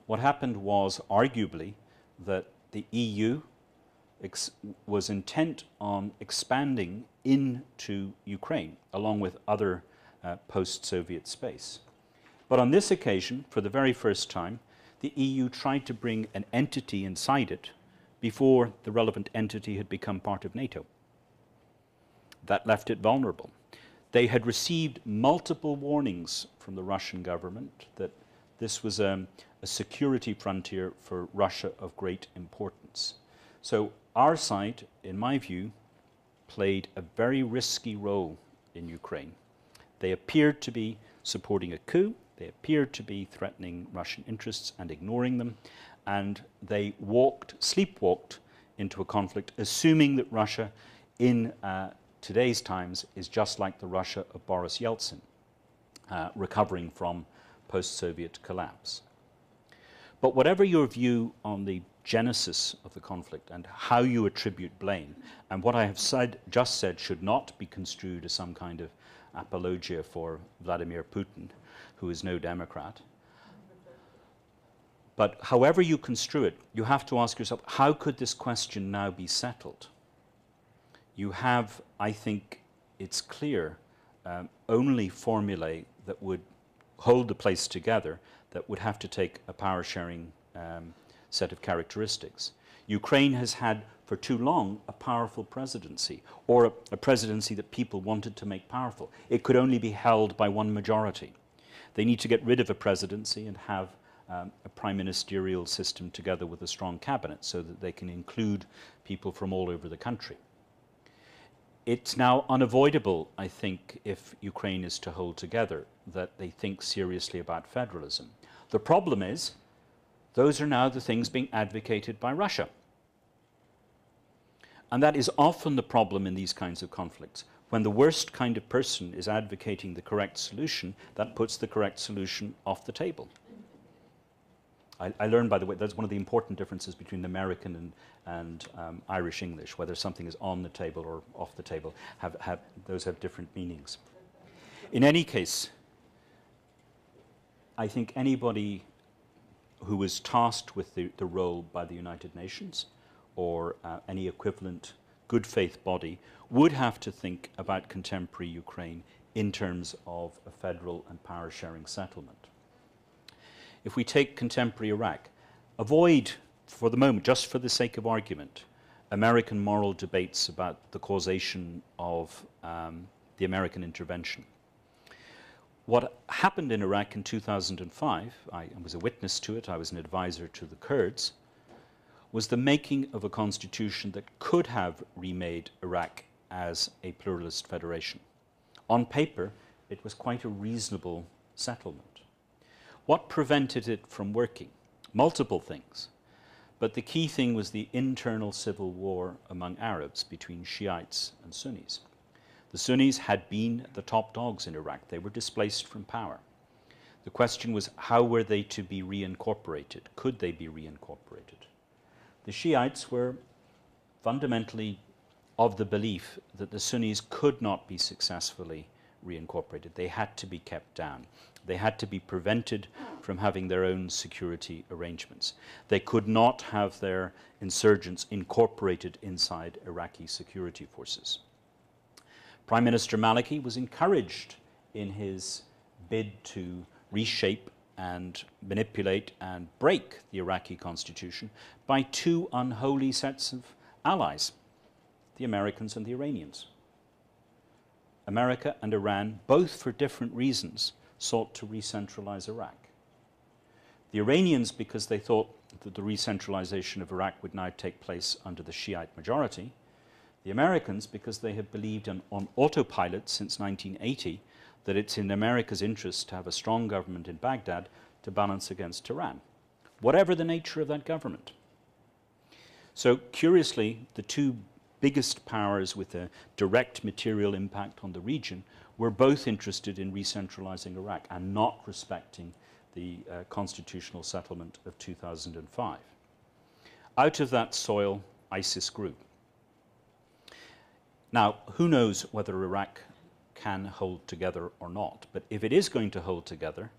Speaker 2: What happened was arguably that the EU was intent on expanding into Ukraine, along with other post-Soviet space. But on this occasion, for the very first time, the EU tried to bring an entity inside it before the relevant entity had become part of NATO. That left it vulnerable. They had received multiple warnings from the Russian government that this was a security frontier for Russia of great importance. So our side, in my view, played a very risky role in Ukraine. They appeared to be supporting a coup, they appeared to be threatening Russian interests and ignoring them, and they sleepwalked into a conflict, assuming that Russia in today's times is just like the Russia of Boris Yeltsin, recovering from post-Soviet collapse. But whatever your view on the genesis of the conflict and how you attribute blame, and what I have just said should not be construed as some kind of apologia for Vladimir Putin, who is no Democrat. But however you construe it, you have to ask yourself, how could this question now be settled? You have, I think it's clear, only formulae that would hold the place together that would have to take a power-sharing set of characteristics. Ukraine has had for too long a powerful presidency, or a presidency that people wanted to make powerful. It could only be held by one majority. They need to get rid of a presidency and have a prime ministerial system together with a strong cabinet so that they can include people from all over the country. It's now unavoidable, I think, if Ukraine is to hold together, that they think seriously about federalism. The problem is, those are now the things being advocated by Russia. And that is often the problem in these kinds of conflicts. When the worst kind of person is advocating the correct solution, that puts the correct solution off the table. I learned, by the way, that's one of the important differences between American and Irish English, whether something is on the table or off the table. Those have different meanings. In any case, I think anybody who is tasked with the role by the United Nations or any equivalent good faith body would have to think about contemporary Ukraine in terms of a federal and power sharing settlement. If we take contemporary Iraq, avoid for the moment, just for the sake of argument, American moral debates about the causation of the American intervention. What happened in Iraq in 2005, I was a witness to it, I was an advisor to the Kurds, was the making of a constitution that could have remade Iraq as a pluralist federation. On paper, it was quite a reasonable settlement. What prevented it from working? Multiple things. But the key thing was the internal civil war among Arabs between Shiites and Sunnis. The Sunnis had been the top dogs in Iraq. They were displaced from power. The question was, how were they to be reincorporated? Could they be reincorporated? The Shiites were fundamentally of the belief that the Sunnis could not be successfully reincorporated. They had to be kept down. They had to be prevented from having their own security arrangements. They could not have their insurgents incorporated inside Iraqi security forces. Prime Minister Maliki was encouraged in his bid to reshape and manipulate and break the Iraqi constitution by two unholy sets of allies, the Americans and the Iranians. America and Iran, both for different reasons, sought to re-centralize Iraq. The Iranians, because they thought that the re-centralization of Iraq would now take place under the Shiite majority. The Americans, because they have believed on autopilot since 1980 that it's in America's interest to have a strong government in Baghdad to balance against Tehran, whatever the nature of that government. So curiously, the two biggest powers with a direct material impact on the region were both interested in re-centralizing Iraq and not respecting the constitutional settlement of 2005. Out of that soil, ISIS grew. Now, who knows whether Iraq can hold together or not, but if it is going to hold together,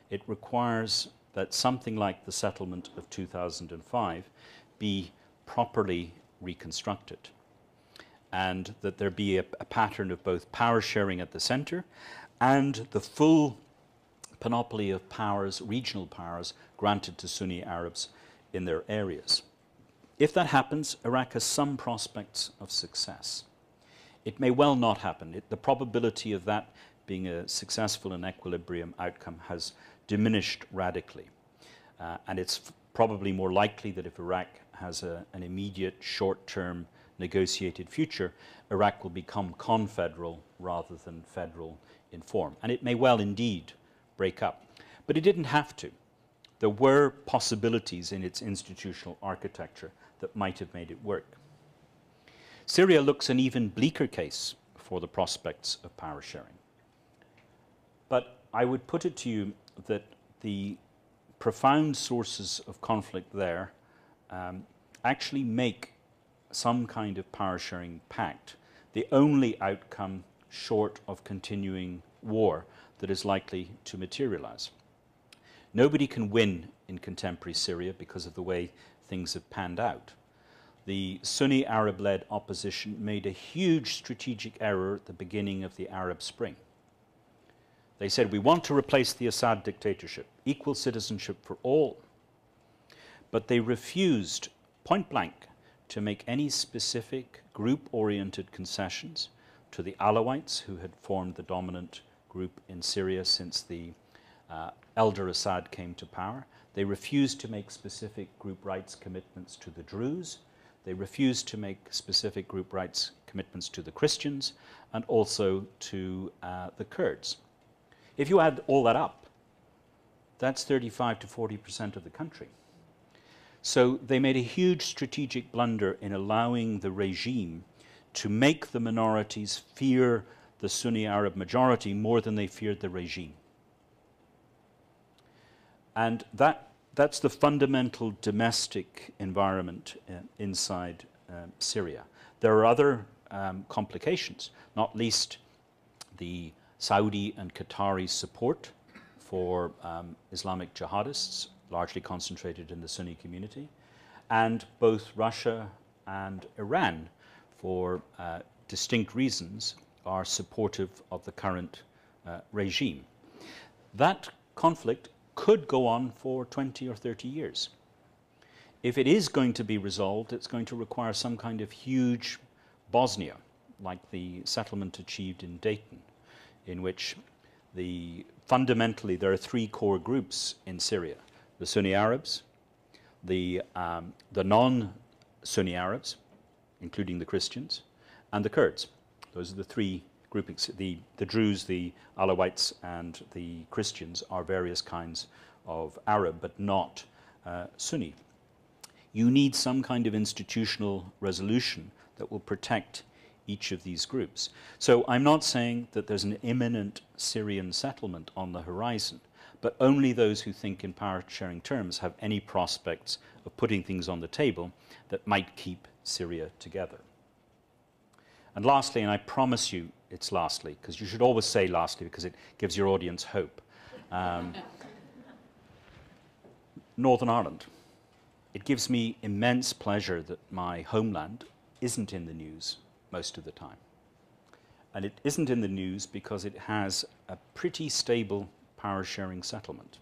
Speaker 2: it requires that something like the settlement of 2005 be properly reconstructed, and that there be a pattern of both power sharing at the center and the full panoply of powers, regional powers, granted to Sunni Arabs in their areas. If that happens, Iraq has some prospects of success. It may well not happen. The probability of that being a successful and equilibrium outcome has diminished radically. And it's probably more likely that if Iraq has an immediate, short-term, negotiated future, Iraq will become confederal rather than federal in form. And it may well indeed break up. But it didn't have to. There were possibilities in its institutional architecture that might have made it work. Syria looks an even bleaker case for the prospects of power sharing. But I would put it to you that the profound sources of conflict there actually make some kind of power sharing pact the only outcome short of continuing war that is likely to materialize. Nobody can win in contemporary Syria because of the way things have panned out. The Sunni Arab-led opposition made a huge strategic error at the beginning of the Arab Spring. They said, we want to replace the Assad dictatorship, equal citizenship for all. But they refused, point blank, to make any specific group-oriented concessions to the Alawites, who had formed the dominant group in Syria since the elder Assad came to power. They refused to make specific group rights commitments to the Druze. They refused to make specific group rights commitments to the Christians and also to the Kurds. If you add all that up, that's 35 to 40% of the country. So they made a huge strategic blunder in allowing the regime to make the minorities fear the Sunni Arab majority more than they feared the regime. And that's the fundamental domestic environment inside Syria. There are other complications, not least the Saudi and Qatari support for Islamic jihadists, largely concentrated in the Sunni community, and both Russia and Iran, for distinct reasons, are supportive of the current regime. That conflict could go on for 20 or 30 years. If it is going to be resolved, it's going to require some kind of huge Bosnia, like the settlement achieved in Dayton, in which fundamentally there are three core groups in Syria: the Sunni Arabs, the non-Sunni Arabs, including the Christians, and the Kurds. Those are the three groupings. The Druze, the Alawites, and the Christians are various kinds of Arab, but not Sunni. You need some kind of institutional resolution that will protect each of these groups. So I'm not saying that there's an imminent Syrian settlement on the horizon, but only those who think in power-sharing terms have any prospects of putting things on the table that might keep Syria together. And lastly, and I promise you it's lastly, because you should always say lastly because it gives your audience hope. Northern Ireland. It gives me immense pleasure that my homeland isn't in the news most of the time. And it isn't in the news because it has a pretty stable power-sharing settlement.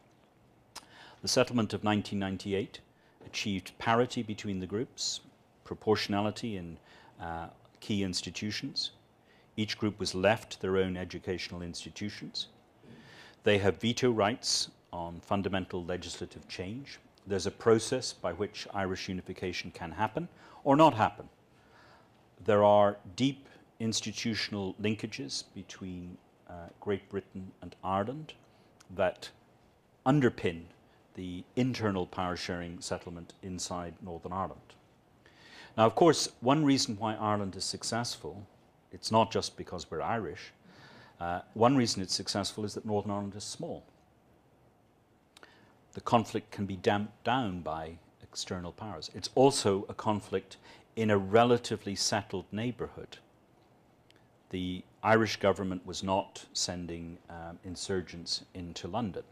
Speaker 2: The settlement of 1998 achieved parity between the groups, proportionality in key institutions. Each group was left their own educational institutions. They have veto rights on fundamental legislative change. There's a process by which Irish unification can happen or not happen. There are deep institutional linkages between Great Britain and Ireland that underpin the internal power-sharing settlement inside Northern Ireland. Now, of course, one reason why Ireland is successful, it's not just because we're Irish. One reason it's successful is that Northern Ireland is small. The conflict can be damped down by external powers. It's also a conflict in a relatively settled neighbourhood. The Irish government was not sending insurgents into London.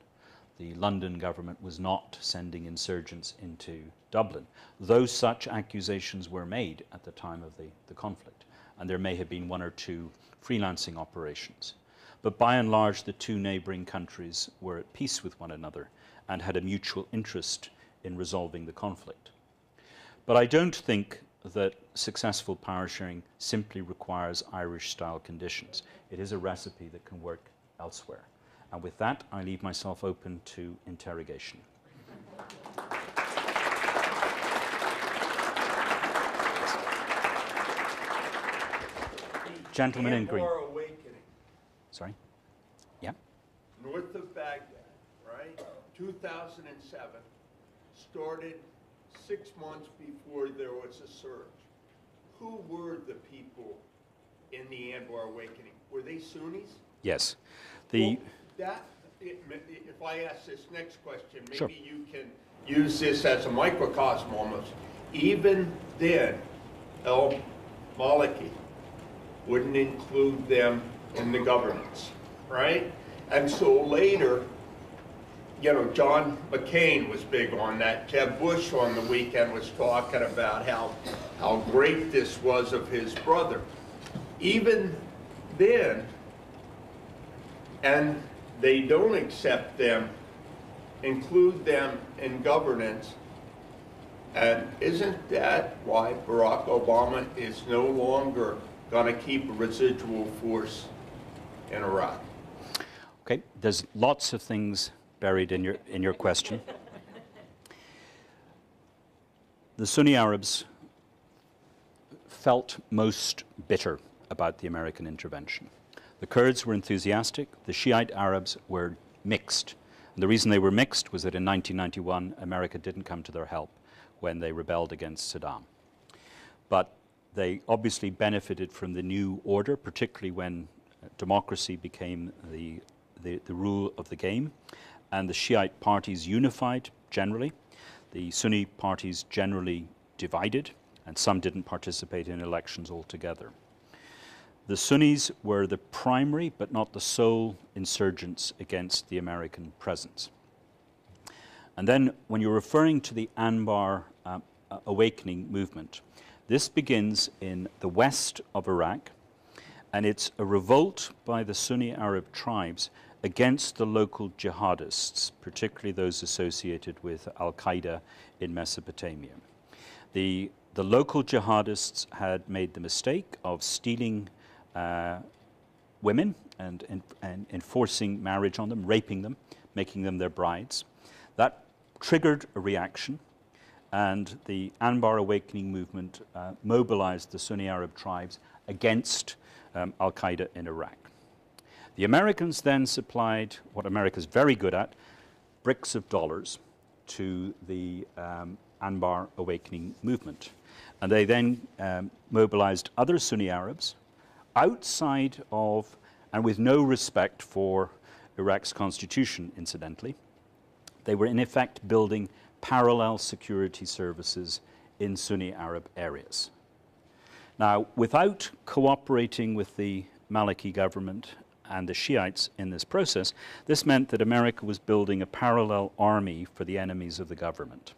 Speaker 2: The London government was not sending insurgents into Dublin, though such accusations were made at the time of the conflict, and there may have been one or two freelancing operations. But by and large, the two neighbouring countries were at peace with one another and had a mutual interest in resolving the conflict. But I don't think that successful power sharing simply requires Irish-style conditions. It is a recipe that can work elsewhere. And with that, I leave myself open to interrogation. Gentleman in green.
Speaker 3: Awakening.
Speaker 2: Sorry? Yeah?
Speaker 3: North of Baghdad, right? 2007, started 6 months before there was a surge. Who were the people in the Anbar Awakening? Were they Sunnis?
Speaker 2: Yes.
Speaker 3: If I ask this next question, maybe
Speaker 2: Sure.
Speaker 3: you can use this as a microcosm almost. Even then, al-Maliki wouldn't include them in the governance, right? And so later, you know, John McCain was big on that. Jeb Bush on the weekend was talking about how great this was of his brother. Even then, and they don't accept them, include them in governance. And isn't that why Barack Obama is no longer going to keep a residual force in Iraq?
Speaker 2: Okay, there's lots of things buried in your question. the Sunni Arabs felt most bitter about the American intervention. The Kurds were enthusiastic, the Shiite Arabs were mixed. And the reason they were mixed was that in 1991, America didn't come to their help when they rebelled against Saddam. But they obviously benefited from the new order, particularly when democracy became the rule of the game, and the Shiite parties unified generally. The Sunni parties generally divided, and some didn't participate in elections altogether. The Sunnis were the primary, but not the sole, insurgents against the American presence. And then when you're referring to the Anbar awakening movement, this begins in the west of Iraq, and it's a revolt by the Sunni Arab tribes against the local jihadists, particularly those associated with Al-Qaeda in Mesopotamia. The local jihadists had made the mistake of stealing women and enforcing marriage on them, raping them, making them their brides. That triggered a reaction, and the Anbar Awakening movement mobilized the Sunni Arab tribes against Al-Qaeda in Iraq. The Americans then supplied what America's very good at, bricks of dollars, to the Anbar Awakening movement. And they then mobilized other Sunni Arabs outside of, and with no respect for Iraq's constitution, incidentally. They were in effect building parallel security services in Sunni Arab areas. Now, without cooperating with the Maliki government and the Shiites in this process, this meant that America was building a parallel army for the enemies of the government,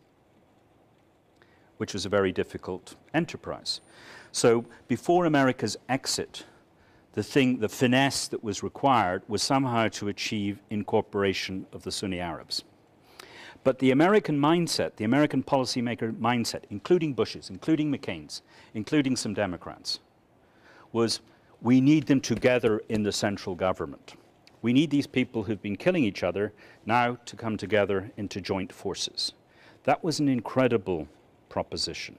Speaker 2: which was a very difficult enterprise. So before America's exit, the finesse that was required was somehow to achieve incorporation of the Sunni Arabs. But the American mindset, the American policymaker mindset, including Bush's, including McCain's, including some Democrats, was we need them together in the central government. We need these people who've been killing each other now to come together into joint forces. That was an incredible proposition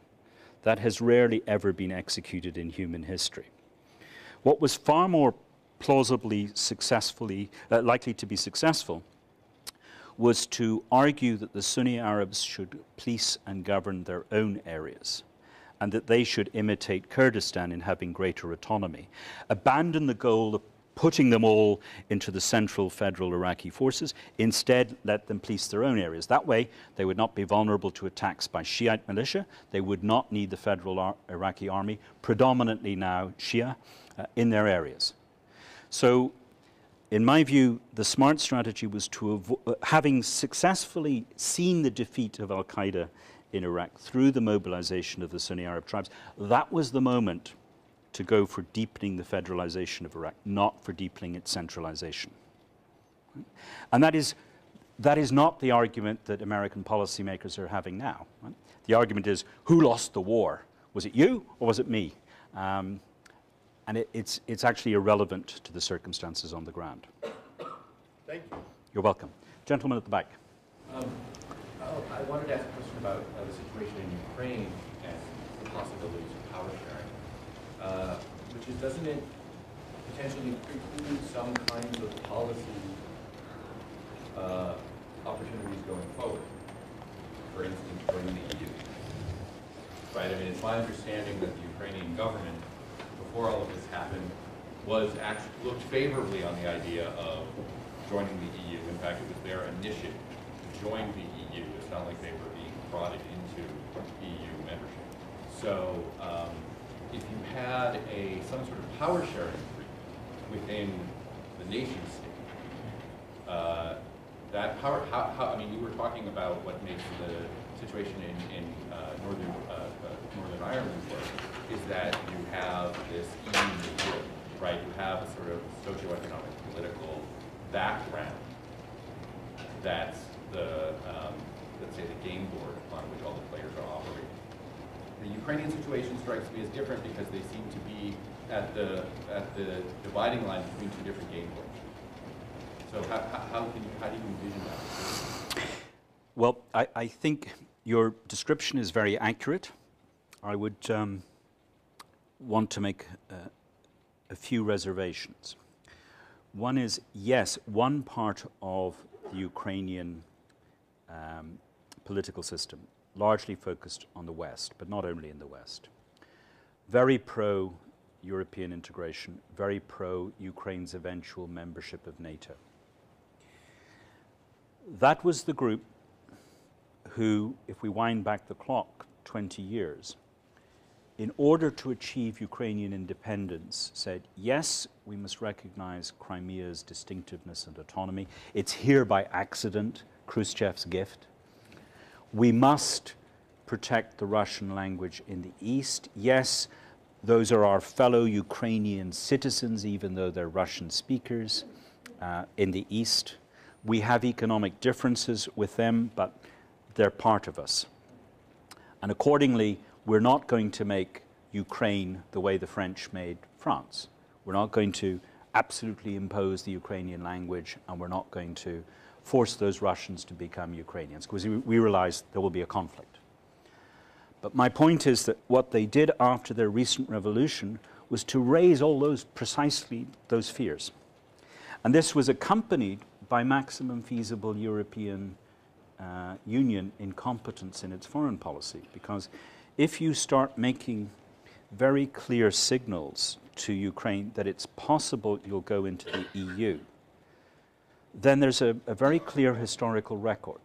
Speaker 2: that has rarely ever been executed in human history. What was far more plausibly likely to be successful was to argue that the Sunni Arabs should police and govern their own areas, and that they should imitate Kurdistan in having greater autonomy, abandon the goal of putting them all into the central federal Iraqi forces, instead let them police their own areas. That way, they would not be vulnerable to attacks by Shiite militia. They would not need the federal Iraqi army, predominantly now Shia, in their areas. So, in my view, the smart strategy was to, having successfully seen the defeat of Al-Qaeda in Iraq through the mobilization of the Sunni Arab tribes, that was the moment to go for deepening the federalization of Iraq, not for deepening its centralization. And that is not the argument that American policymakers are having now. Right? The argument is, who lost the war? Was it you or was it me? And it's actually irrelevant to the circumstances on the ground.
Speaker 3: Thank you.
Speaker 2: You're welcome. Gentleman at the back.
Speaker 4: I wanted to ask a question about the situation in Ukraine and the possibilities of power sharing, which is, doesn't it potentially preclude some kinds of policy opportunities going forward? For instance, joining the EU. Right. I mean, it's my understanding that the Ukrainian government, before all of this happened, looked favorably on the idea of joining the EU. In fact, it was their initiative to join the EU. It's not like they were being prodded into EU membership. So if you had some sort of power sharing agreement within the nation state, that power, I mean, you were talking about what makes the situation in Northern Ireland work, is that you have this EU, right? You have a sort of socioeconomic, political background that's the, let's say, the game board on which all the players are operating. The Ukrainian situation strikes me as different because they seem to be at the dividing line between two different game boards. So how do you envision that?
Speaker 2: Well, I think Your description is very accurate. I would want to make a few reservations. One is, yes, one part of the Ukrainian political system, largely focused on the West, but not only in the West, very pro-European integration, very pro-Ukraine's eventual membership of NATO. That was the group who, if we wind back the clock 20 years, in order to achieve Ukrainian independence, said, yes, we must recognize Crimea's distinctiveness and autonomy. It's here by accident, Khrushchev's gift. We must protect the Russian language in the East. Yes, those are our fellow Ukrainian citizens, even though they're Russian speakers in the East. We have economic differences with them, but they're part of us. And accordingly, we're not going to make Ukraine the way the French made France. We're not going to absolutely impose the Ukrainian language, and we're not going to force those Russians to become Ukrainians, because we realize there will be a conflict. But my point is that what they did after their recent revolution was to raise all those, precisely those fears. And this was accompanied by maximum feasible European Union incompetence in its foreign policy, because if you start making very clear signals to Ukraine that it's possible you'll go into the EU, then there's a very clear historical record.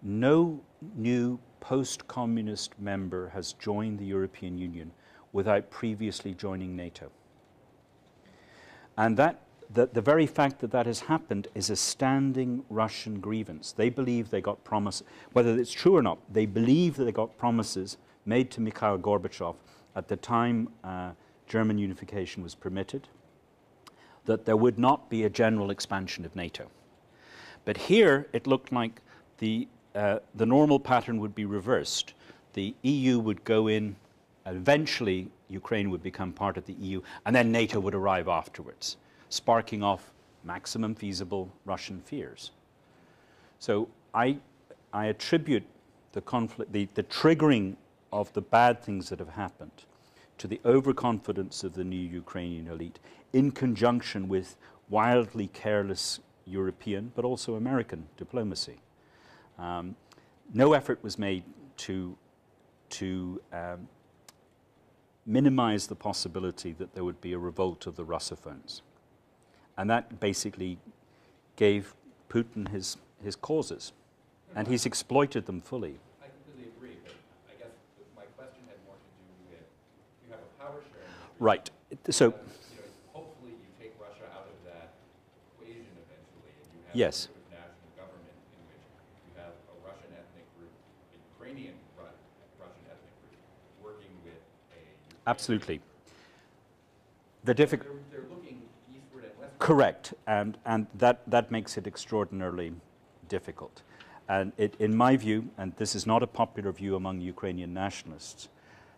Speaker 2: No new post-communist member has joined the European Union without previously joining NATO. And the very fact that that has happened is a standing Russian grievance. They believe they got promises, whether it's true or not, they believe that they got promises made to Mikhail Gorbachev at the time German unification was permitted, that there would not be a general expansion of NATO. But here it looked like the normal pattern would be reversed. The EU would go in, eventually Ukraine would become part of the EU, and then NATO would arrive afterwards, sparking off maximum feasible Russian fears. So I attribute the conflict, the triggering of the bad things that have happened to the overconfidence of the new Ukrainian elite in conjunction with wildly careless European, but also American diplomacy. No effort was made to minimize the possibility that there would be a revolt of the Russophones. And that basically gave Putin his causes, and he's exploited them fully.
Speaker 4: I completely agree, but I guess my question had more to do with, you have a power sharing.
Speaker 2: Right. So,
Speaker 4: hopefully you take Russia out of that equation eventually, and you have
Speaker 2: yes.
Speaker 4: a sort of national government in which you have a Russian ethnic group, a Ukrainian Russian ethnic group, working with a Ukrainian.
Speaker 2: Absolutely.
Speaker 4: They're looking eastward and westward.
Speaker 2: Correct, and that makes it extraordinarily difficult. And in my view, and this is not a popular view among Ukrainian nationalists,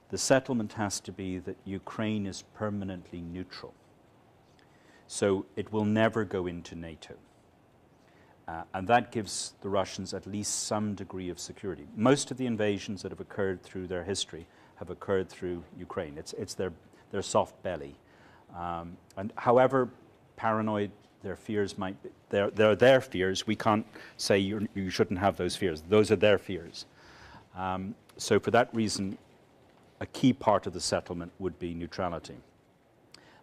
Speaker 2: the settlement has to be that Ukraine is permanently neutral. So it will never go into NATO. And that gives the Russians at least some degree of security. Most of the invasions that have occurred through their history have occurred through Ukraine. It's their soft belly. And however paranoid their fears might be, they're their fears. We can't say you shouldn't have those fears. Those are their fears. So for that reason, a key part of the settlement would be neutrality.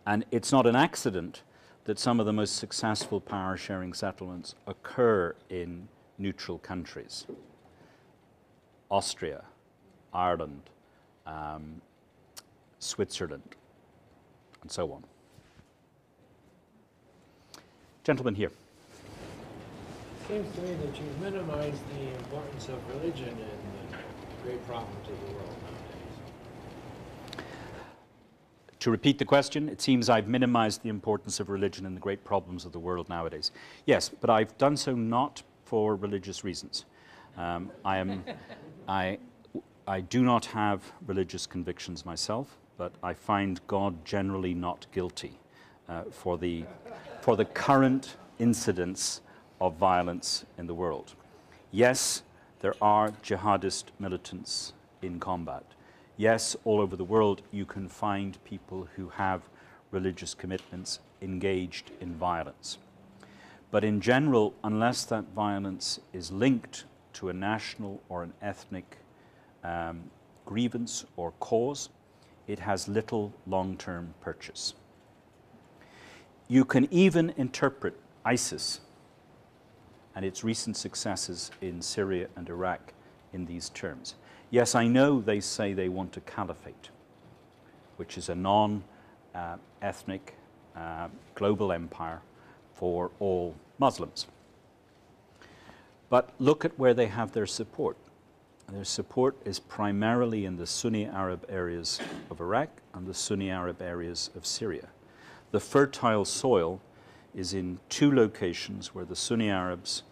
Speaker 2: And it's not an accident that some of the most successful power-sharing settlements occur in neutral countries. Austria, Ireland, Switzerland, and so on. Gentleman here.
Speaker 5: It seems to me that you've minimized the importance of religion in the great problems of the world nowadays.
Speaker 2: To repeat the question, it seems I've minimized the importance of religion in the great problems of the world nowadays. Yes, but I've done so not for religious reasons. I do not have religious convictions myself, but I find God generally not guilty for the current incidence of violence in the world. Yes, there are jihadist militants in combat. Yes, all over the world you can find people who have religious commitments engaged in violence. But in general, unless that violence is linked to a national or an ethnic grievance or cause, it has little long-term purchase. You can even interpret ISIS and its recent successes in Syria and Iraq in these terms. Yes, I know they say they want a caliphate, which is a non-ethnic global empire for all Muslims. But look at where they have their support. Their support is primarily in the Sunni Arab areas of Iraq and the Sunni Arab areas of Syria. The fertile soil is in two locations where the Sunni Arabs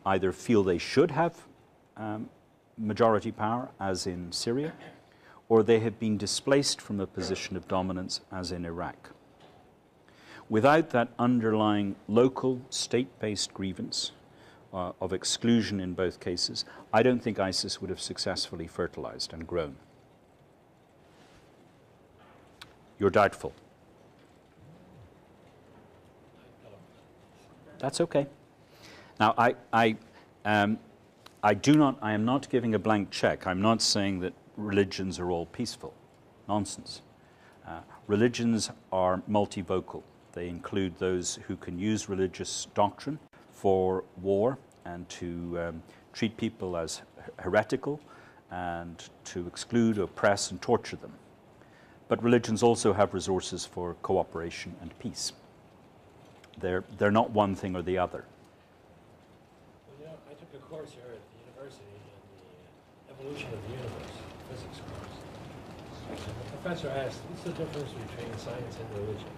Speaker 2: either feel they should have majority power, as in Syria, or they have been displaced from a position of dominance, as in Iraq. Without that underlying local, state-based grievance of exclusion in both cases, I don't think ISIS would have successfully fertilized and grown. You're doubtful. That's okay. Now, I am not giving a blank check. I'm not saying that religions are all peaceful. Nonsense. Religions are multivocal. They include those who can use religious doctrine for war and to treat people as heretical and to exclude, oppress, and torture them. But religions also have resources for cooperation and peace. They're not one thing or the other.
Speaker 5: Well, you know, I took a course here at the university on the evolution of the universe, physics course. And the professor asked, what's the difference between science and religion?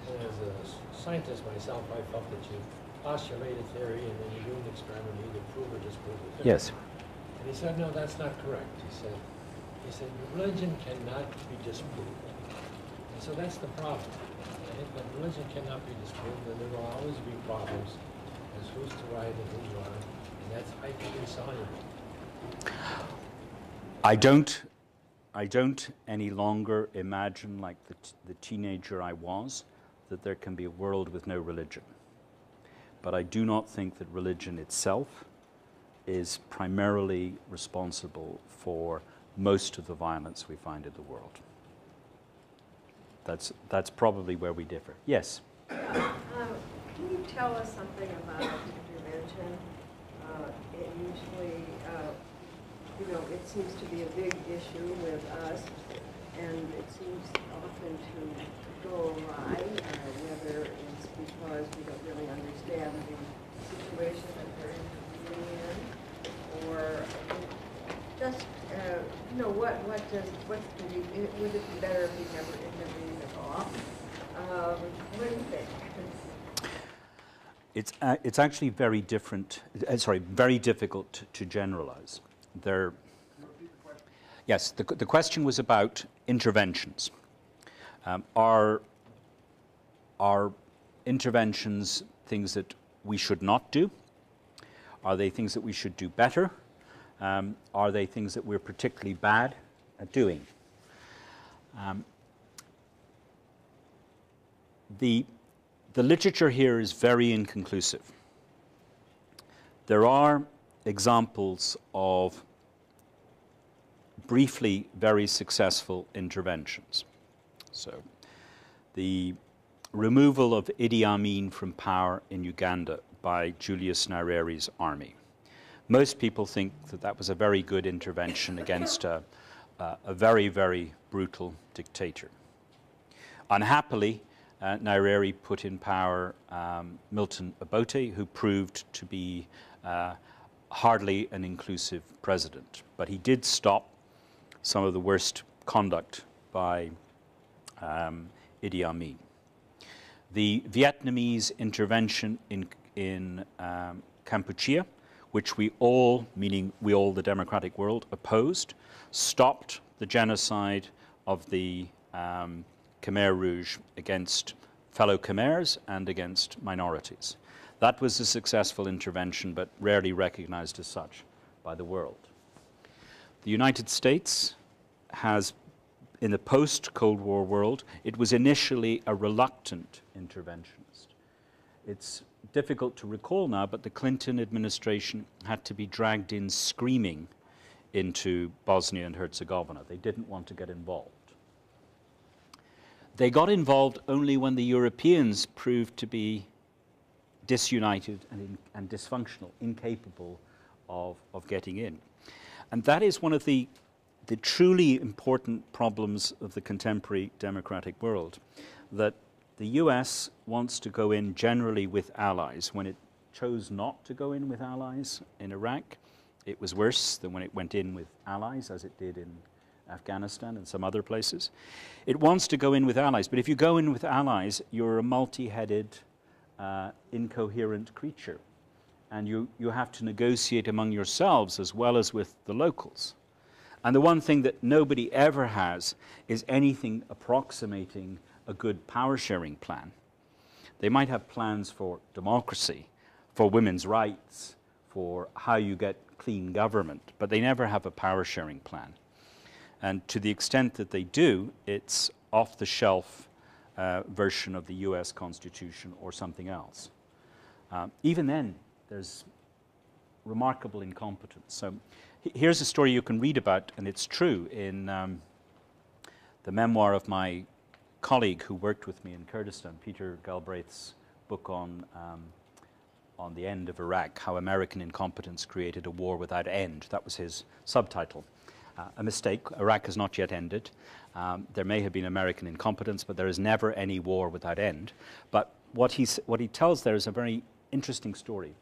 Speaker 5: And as a scientist myself, I felt that you postulate a theory and then you do an experiment, you either prove or disprove the theory.
Speaker 2: Yes.
Speaker 5: And he said, no, that's not correct. He said, religion cannot be disproved. And so that's the problem. I think that religion cannot be disproved, and there will always be problems as who's to right and who's wrong, and that's, I think, insoluble.
Speaker 2: I don't any longer imagine, like the teenager I was, that there can be a world with no religion. But I do not think that religion itself is primarily responsible for most of the violence we find in the world. That's probably where we differ. Yes?
Speaker 1: Can you tell us something about intervention? It usually, it seems to be a big issue with us, and it seems often to go awry, whether it's because we don't really understand the situation that they're intervening in, or just, would it be better if we never intervened at all? What do you think?
Speaker 2: It's actually very difficult to generalize. Yes, the question was about interventions. Are interventions things that we should not do? Are they things that we should do better? Are they things that we're particularly bad at doing? The literature here is very inconclusive. There are examples of briefly very successful interventions. So the removal of Idi Amin from power in Uganda by Julius Nyereri's army. Most people think that that was a very good intervention against a very, very brutal dictator. Unhappily, Nyerere put in power Milton Obote, who proved to be hardly an inclusive president. But he did stop some of the worst conduct by Idi Amin. The Vietnamese intervention in Kampuchea, which we all, meaning we all, the democratic world, opposed, stopped the genocide of the Khmer Rouge against fellow Khmers and against minorities. That was a successful intervention, but rarely recognized as such. by the world. The United States has, in the post-Cold War world, it was initially a reluctant interventionist. It's difficult to recall now, but the Clinton administration had to be dragged in screaming into Bosnia and Herzegovina. They didn't want to get involved. They got involved only when the Europeans proved to be disunited and dysfunctional, incapable of getting in. And that is one of the truly important problems of the contemporary democratic world, that the US wants to go in generally with allies. When it chose not to go in with allies in Iraq, it was worse than when it went in with allies, as it did in Afghanistan and some other places. It wants to go in with allies, but if you go in with allies, you're a multi-headed, incoherent creature. And you have to negotiate among yourselves as well as with the locals. And the one thing that nobody ever has is anything approximating a good power-sharing plan. They might have plans for democracy, for women's rights, for how you get clean government, but they never have a power-sharing plan. And to the extent that they do, it's off-the-shelf version of the US Constitution or something else. Even then, there's remarkable incompetence. So here's a story you can read about, and it's true, in the memoir of my colleague who worked with me in Kurdistan, Peter Galbraith's book on the end of Iraq, How American Incompetence Created a War Without End. That was his subtitle. A mistake. Iraq has not yet ended. There may have been American incompetence, but there is never any war without end. But what he tells there is a very interesting story.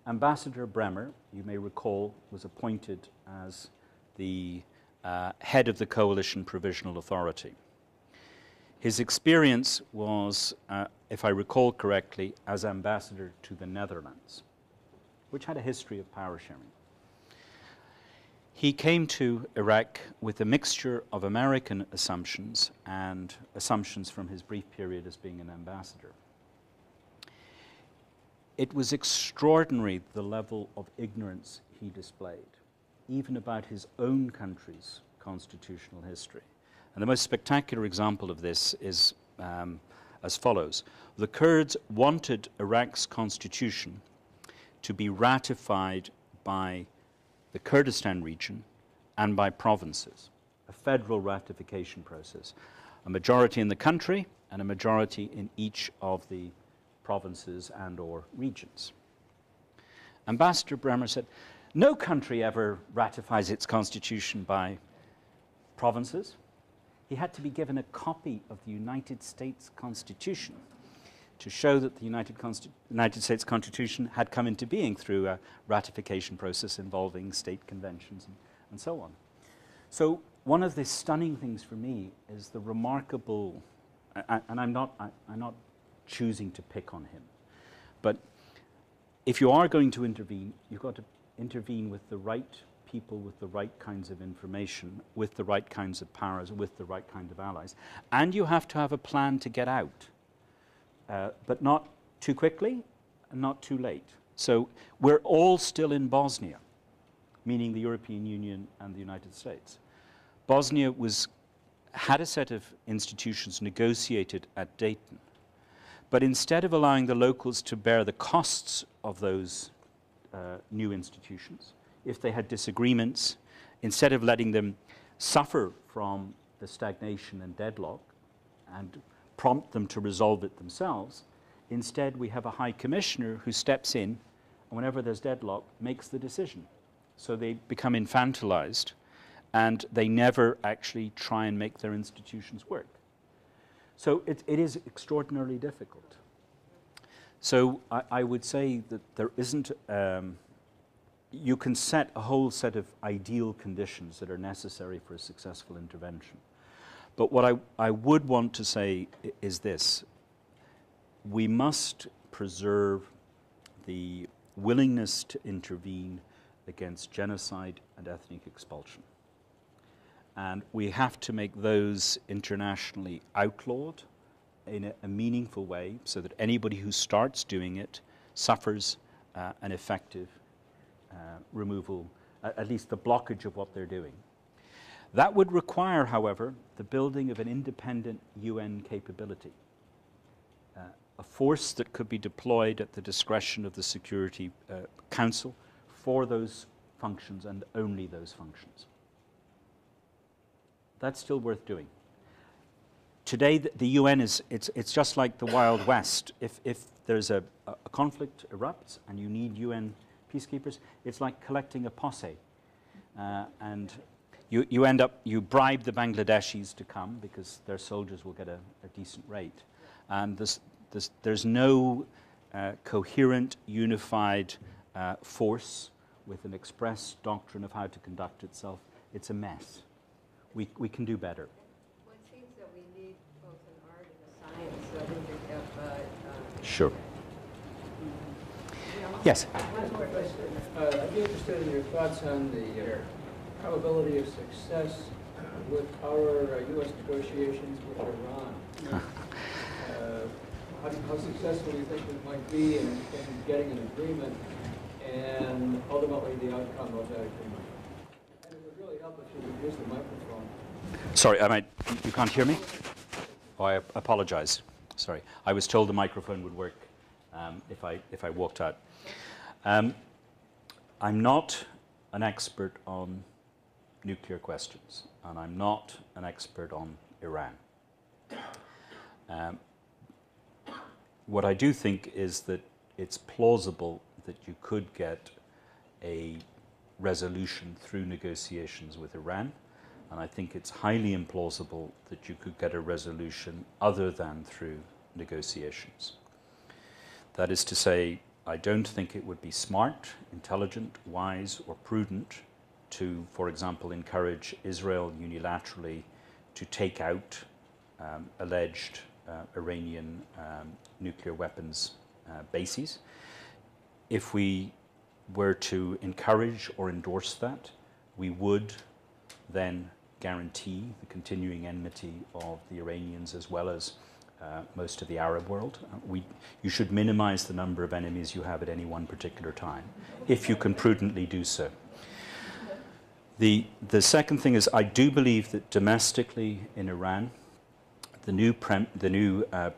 Speaker 2: Ambassador Bremer, you may recall, was appointed as the head of the Coalition Provisional Authority. His experience was, if I recall correctly, as ambassador to the Netherlands, which had a history of power sharing. He came to Iraq with a mixture of American assumptions and assumptions from his brief period as being an ambassador. It was extraordinary the level of ignorance he displayed, even about his own country's constitutional history. And the most spectacular example of this is as follows. The Kurds wanted Iraq's constitution to be ratified by the Kurdistan region and by provinces, a federal ratification process. A majority in the country and a majority in each of the provinces and or regions. Ambassador Bremer said, no country ever ratifies its constitution by provinces. He had to be given a copy of the United States Constitution to show that the United States Constitution had come into being through a ratification process involving state conventions and so on. So one of the stunning things for me is the remarkable, and I'm not choosing to pick on him, but if you are going to intervene, you've got to intervene with the right people, with the right kinds of information, with the right kinds of powers, with the right kind of allies. And you have to have a plan to get out, but not too quickly and not too late. So we're all still in Bosnia, meaning the European Union and the United States. Bosnia had a set of institutions negotiated at Dayton, but instead of allowing the locals to bear the costs of those new institutions, if they had disagreements, instead of letting them suffer from the stagnation and deadlock and prompt them to resolve it themselves, instead we have a high commissioner who steps in and whenever there's deadlock makes the decision. So they become infantilized and they never actually try and make their institutions work. So it is extraordinarily difficult. So I would say that there isn't, you can set a whole set of ideal conditions that are necessary for a successful intervention. But what I would want to say is this. We must preserve the willingness to intervene against genocide and ethnic expulsion. And we have to make those internationally outlawed in a meaningful way so that anybody who starts doing it suffers an effective removal at least the blockage of what they're doing. That would require, however, the building of an independent UN capability, a force that could be deployed at the discretion of the Security Council for those functions and only those functions. That's still worth doing. Today, the UN it's just like the Wild West. If there's a conflict erupts and you need UN peacekeepers, it's like collecting a posse. And you end up, you bribe the Bangladeshis to come because their soldiers will get a decent rate. And there's no coherent, unified force with an express doctrine of how to conduct itself. It's a mess. We can do better.
Speaker 6: Well, it seems that we need both an art and a science. So I think we have.
Speaker 2: Sure. Yes.
Speaker 7: One more question. I'd be interested in your thoughts on the probability of success with our U.S. negotiations with Iran. How successful do you think it might be in getting an agreement and ultimately the outcome of that agreement? And it would really help if you would use the microphone.
Speaker 2: Sorry, you can't hear me? Oh, I apologize. Sorry. I was told the microphone would work if I walked out. I'm not an expert on nuclear questions, and I'm not an expert on Iran. What I do think is that it's plausible that you could get a resolution through negotiations with Iran, and I think it's highly implausible that you could get a resolution other than through negotiations. That is to say, I don't think it would be smart, intelligent, wise, or prudent to, for example, encourage Israel unilaterally to take out alleged Iranian nuclear weapons bases. If we were to encourage or endorse that, we would then guarantee the continuing enmity of the Iranians as well as most of the Arab world. You should minimize the number of enemies you have at any one particular time, if you can prudently do so. The second thing is, I do believe that domestically in Iran, the new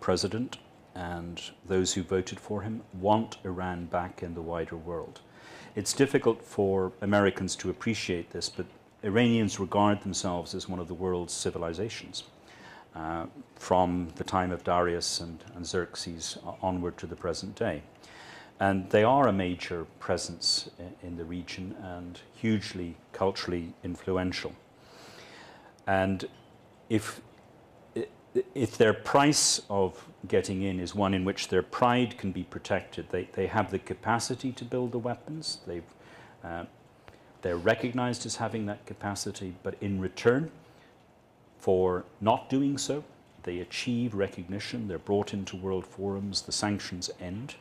Speaker 2: president and those who voted for him want Iran back in the wider world. It's difficult for Americans to appreciate this, but Iranians regard themselves as one of the world's civilizations. From the time of Darius and Xerxes onward to the present day. And they are a major presence in the region and hugely culturally influential. And if their price of getting in is one in which their pride can be protected, they have the capacity to build the weapons, they're recognized as having that capacity, but in return for not doing so, they achieve recognition, they're brought into world forums, the sanctions end,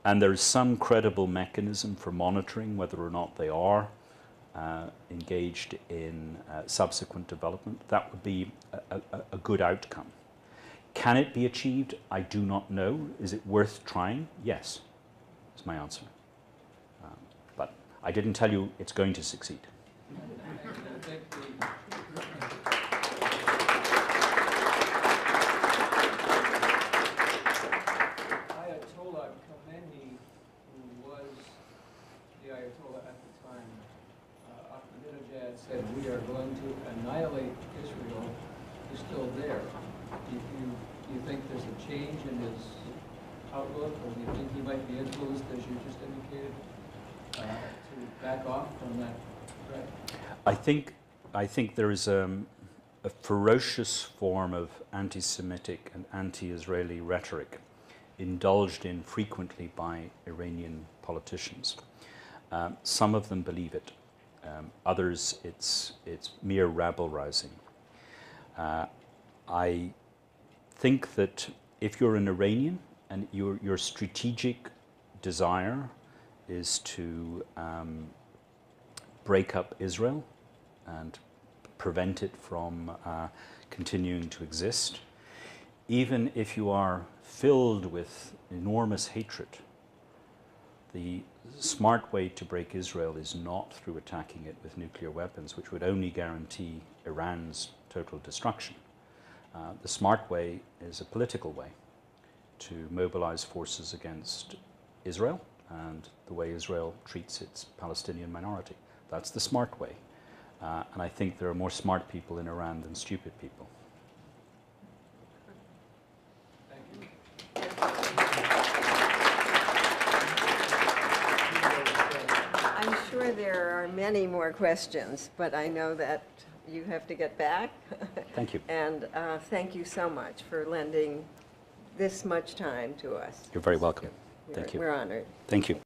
Speaker 2: and there's some credible mechanism for monitoring whether or not they are engaged in subsequent development. That would be a good outcome. Can it be achieved? I do not know. Is it worth trying? Yes, is my answer. But I didn't tell you it's going to succeed.
Speaker 7: Said we are going to annihilate Israel is still there. Do you think there's a change in his outlook, or do you think he might be influenced, as you just indicated, to back off from that threat?
Speaker 2: I think there is a ferocious form of anti-Semitic and anti-Israeli rhetoric indulged in frequently by Iranian politicians. Some of them believe it. Others, it's mere rabble-rousing. I think that if you're an Iranian and your strategic desire is to break up Israel and prevent it from continuing to exist, even if you are filled with enormous hatred, The smart way to break Israel is not through attacking it with nuclear weapons, which would only guarantee Iran's total destruction. The smart way is a political way to mobilize forces against Israel and the way Israel treats its Palestinian minority. That's the smart way. And I think there are more smart people in Iran than stupid people.
Speaker 6: I'm sure there are many more questions, but I know that you have to get back.
Speaker 2: Thank you.
Speaker 6: And thank you so much for lending this much time to us.
Speaker 2: You're very welcome. Thank you.
Speaker 6: We're honored.
Speaker 2: Thank you.